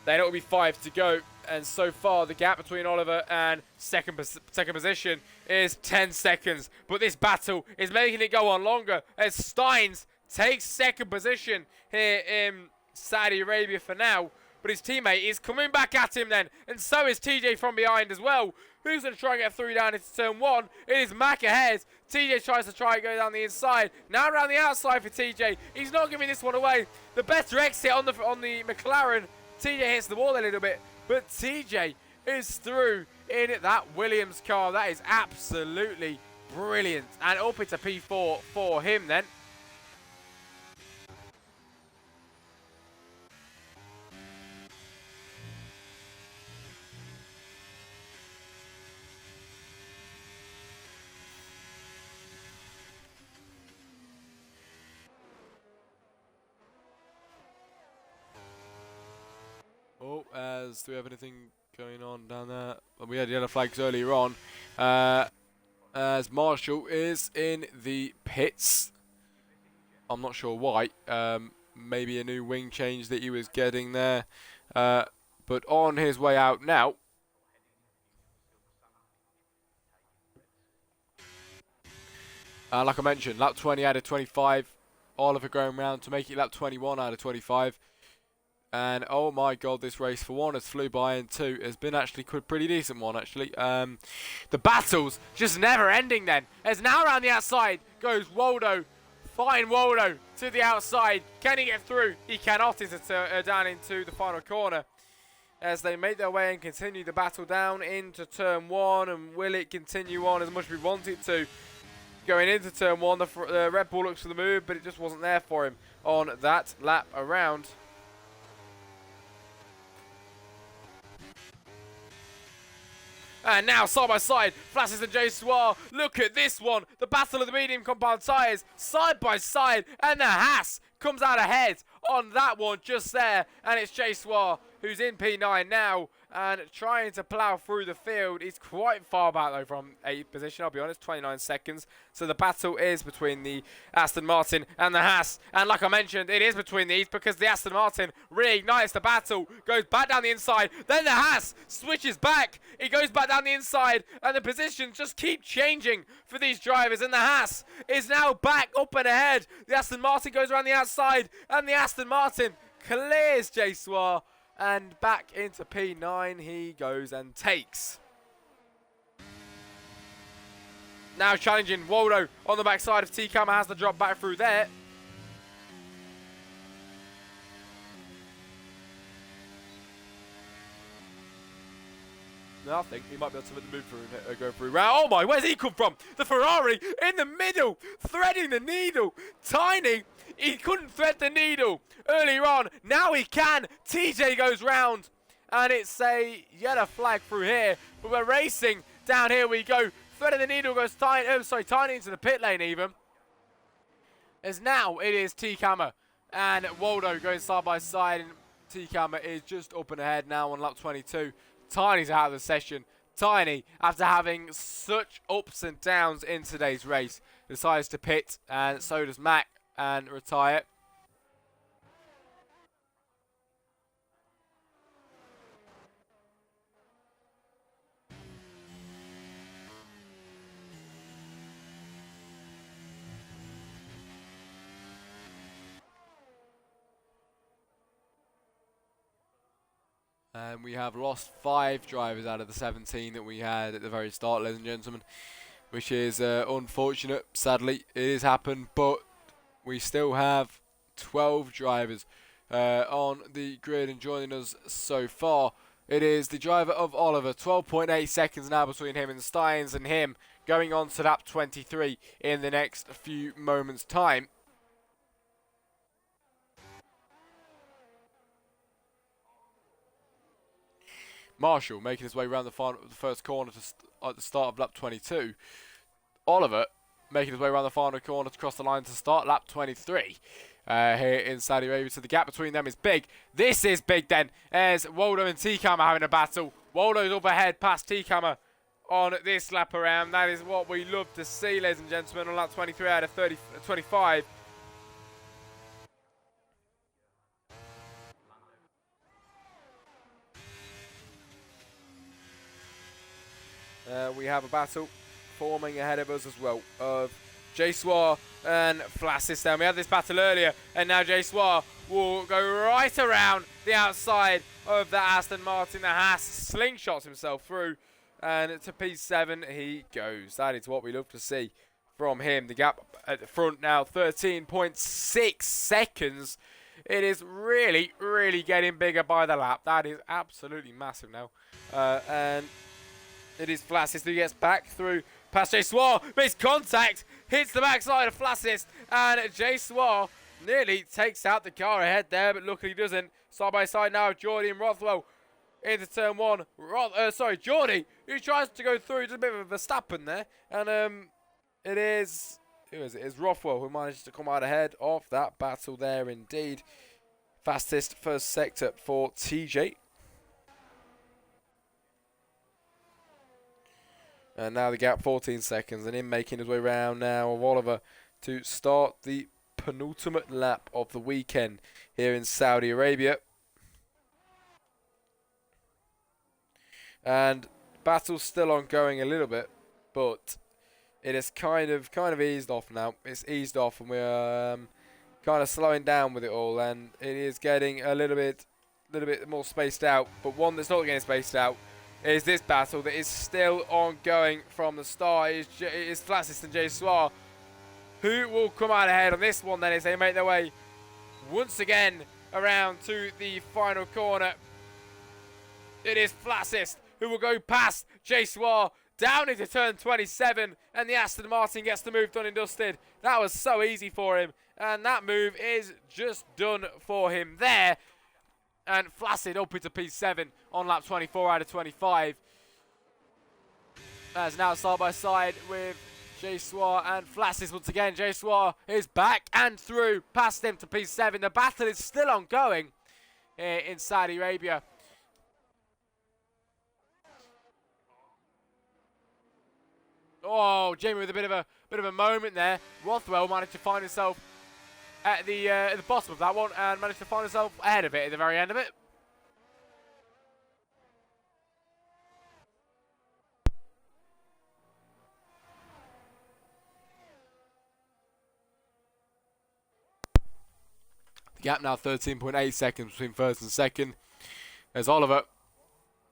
Then it will be 5 to go. And so far, the gap between Oliver and second position is 10 seconds. But this battle is making it go on longer as Steins takes second position here in Saudi Arabia for now. But his teammate is coming back at him then. And so is TJ from behind as well. Who's going to try and get through down into turn 1? It is Mack ahead. TJ tries to go down the inside. Now around the outside for TJ. He's not giving this one away. The better exit on the McLaren. TJ hits the wall a little bit. But TJ is through in that Williams car. That is absolutely brilliant. And up into P4 for him then. Oh, do we have anything going on down there? Well, we had yellow flags earlier on. As Marshall is in the pits. I'm not sure why. Maybe a new wing change that he was getting there. But on his way out now. Like I mentioned, lap 20 out of 25. Oliver going round to make it lap 21 out of 25. And oh my god, this race for one has flew by, and two has been actually a pretty decent one actually. The battles just never ending then. As now around the outside goes Waldo. Fine Waldo to the outside. Can he get through? He cannot. It's down into the final corner. As they make their way and continue the battle down into turn 1. And will it continue on as much as we want it to? Going into turn 1, the Red Bull looks for the move, but it just wasn't there for him on that lap around. And now, side by side, Flashes and Jay Soir. Look at this one. The battle of the medium compound tyres, side by side. And the Haas comes out ahead on that one just there. And it's Jay Soir who's in P9 now and trying to plough through the field. He's quite far back, though, from 8th position, I'll be honest, 29 seconds. So the battle is between the Aston Martin and the Haas. And like I mentioned, it is between these because the Aston Martin reignites the battle, goes back down the inside. Then the Haas switches back. He goes back down the inside, and the positions just keep changing for these drivers. And the Haas is now back up and ahead. The Aston Martin goes around the outside, and the Aston Martin clears Jay Soir. And back into P9 he goes and takes. Now challenging Waldo on the backside of T-Camera, has the drop back through there. No, I think he might be able to move through, go through round. Oh my, where's he come from? The Ferrari in the middle, threading the needle. Tiny, he couldn't thread the needle earlier on. Now he can. TJ goes round, and it's a yellow flag through here. But we're racing down here. We go. Threading the needle goes Tiny. Tiny into the pit lane even. As now it is T-Camera and Waldo going side by side, and T-Camera is just up and ahead now on lap 22. Tiny's out of the session. Tiny, after having such ups and downs in today's race, decides to pit, and so does Mac, and retire. And we have lost 5 drivers out of the 17 that we had at the very start, ladies and gentlemen, which is unfortunate. Sadly, it has happened, but we still have 12 drivers on the grid, and joining us so far, it is the driver of Oliver. 12.8 seconds now between him and Steins, and him going on to lap 23 in the next few moments' time. Marshall making his way around the first corner at the start of lap 22. Oliver making his way around the final corner to cross the line to start lap 23 here in Saudi Arabia. So the gap between them is big. This is big then, as Waldo and T-Camera having a battle. Waldo's up ahead past T-Camera on this lap around. That is what we love to see, ladies and gentlemen, on lap 23 out of 25. We have a battle forming ahead of us as well of J-Swar and Flassis. We had this battle earlier, and now J-Swar will go right around the outside of the Aston Martin. The Haas slingshots himself through, and to P7 he goes. That is what we love to see from him. The gap at the front now, 13.6 seconds. It is really, really getting bigger by the lap. That is absolutely massive now. And it is Flassis who gets back through past J-Swar, makes contact, hits the backside of Flassis, and J-Swar nearly takes out the car ahead there, but luckily doesn't. Side by side now, Geordie and Rothwell into turn 1. Geordie, who tries to go through, just a bit of a Verstappen there, and it is Rothwell who manages to come out ahead of that battle there indeed. Fastest first sector for TJ. And now the gap 14 seconds, and him making his way around now of Oliver to start the penultimate lap of the weekend here in Saudi Arabia. And battle's still ongoing a little bit, but it is kind of eased off now. It's eased off, and we're kind of slowing down with it all, and it is getting a little bit more spaced out. But one that's not getting spaced out is this battle that is still ongoing from the start. It is Flassis and J-Swar who will come out ahead on this one then, as they make their way once again around to the final corner. It is Flassis who will go past J-Swar down into turn 27, and the Aston Martin gets the move done and dusted. That was so easy for him, and that move is just done for him there. And Flaccid up into P7 on lap 24 out of 25. As now side by side with J-Swar and Flaccid once again. J-Swar is back and through past him to P7. The battle is still ongoing in Saudi Arabia. Oh, Jamie with a bit of a moment there. Rothwell managed to find himself at the bottom of that one and managed to find himself ahead of it at the very end of it. The gap now 13.8 seconds between first and second. There's Oliver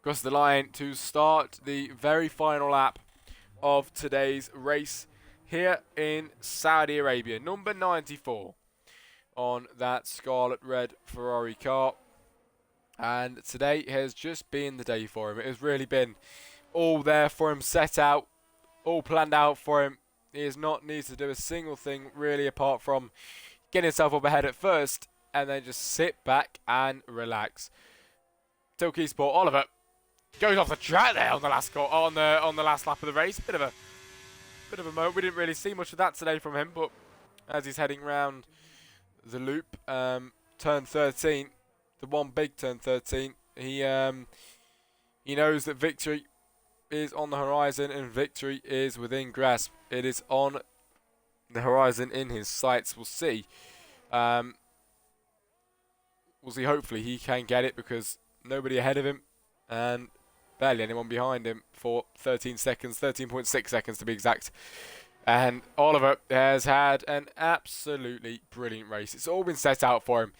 across the line to start the very final lap of today's race here in Saudi Arabia. Number 94 on that scarlet red Ferrari car. And today has just been the day for him. It has really been all there for him, set out, all planned out for him. He has not needed to do a single thing really apart from getting himself up ahead at first and then just sit back and relax. Tilkey Sport Oliver goes off the track there on the last on the last lap of the race. Bit of a moment. We didn't really see much of that today from him, but as he's heading round the loop, turn 13, the one big turn 13, he knows that victory is on the horizon and victory is within grasp. It is on the horizon in his sights. We'll see. We'll see. Hopefully he can get it because nobody ahead of him and barely anyone behind him for 13 seconds, 13.6 seconds to be exact. And Oliver has had an absolutely brilliant race. It's all been set out for him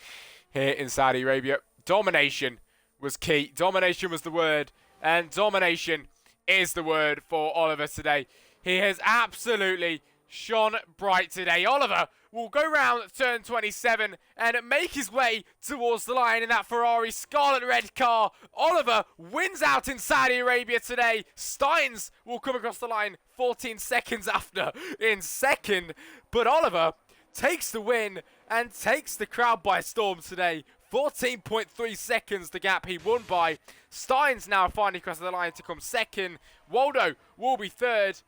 here in Saudi Arabia. Domination was key. Domination was the word. And domination is the word for Oliver today. He has absolutely shone bright today. Oliver will go round turn 27 and make his way towards the line in that Ferrari scarlet red car. Oliver wins out in Saudi Arabia today. Steins will come across the line 14 seconds after in second. But Oliver takes the win and takes the crowd by storm today. 14.3 seconds the gap he won by. Steins now finally across the line to come second. Waldo will be third.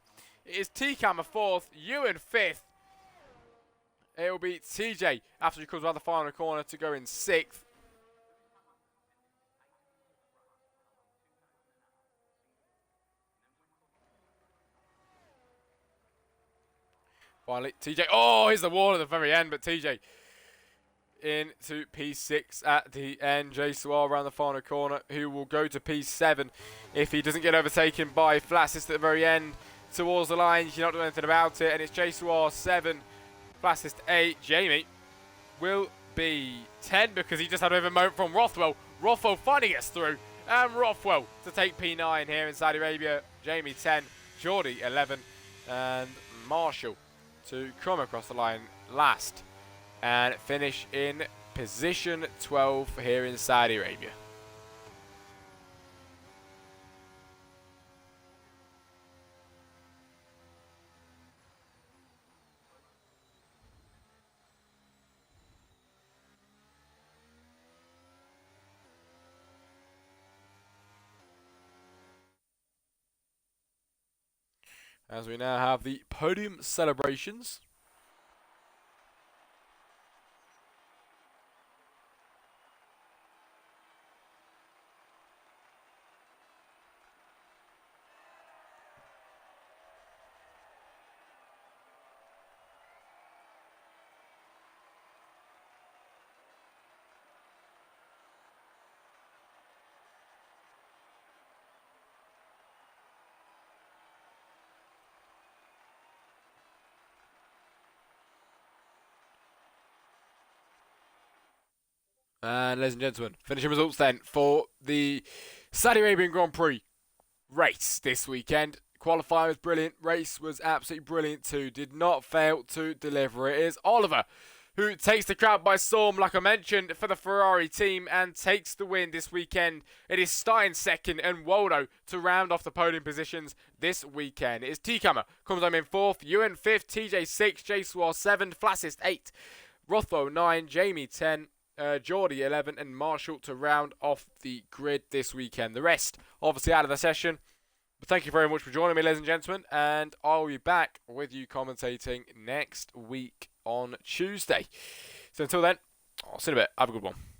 It is T-Camera fourth. Ewan fifth. It will be TJ after he comes around the final corner to go in sixth. Finally, TJ. Oh, here's the wall at the very end, but TJ into P6 at the end. Jay Suar around the final corner, who will go to P7 if he doesn't get overtaken by Flatsist at the very end. Towards the line, you cannot do anything about it, and it's Jay Suar 7, Flatsist 8. Jamie will be 10 because he just had a moment from Rothwell. Rothwell finally gets through, and Rothwell to take P9 here in Saudi Arabia. Jamie 10, Geordie 11, and Marshall to come across the line last and finish in position 12 here in Saudi Arabia. As we now have the podium celebrations. And ladies and gentlemen, finishing results then for the Saudi Arabian Grand Prix race this weekend. Qualifying was brilliant. Race was absolutely brilliant too. Did not fail to deliver. It is Oliver who takes the crowd by storm, like I mentioned, for the Ferrari team and takes the win this weekend. It is Stein second and Waldo to round off the podium positions this weekend. It is T-Camera comes home in fourth, Ewan fifth, TJ 6, Jay Swar 7, Flassist 8, Rothwell 9, Jamie 10, Geordie 11 and Marshall to round off the grid this weekend. The rest obviously out of the session. But thank you very much for joining me, ladies and gentlemen, and I'll be back with you commentating next week on Tuesday. So until then, I'll see you in a bit. Have a good one.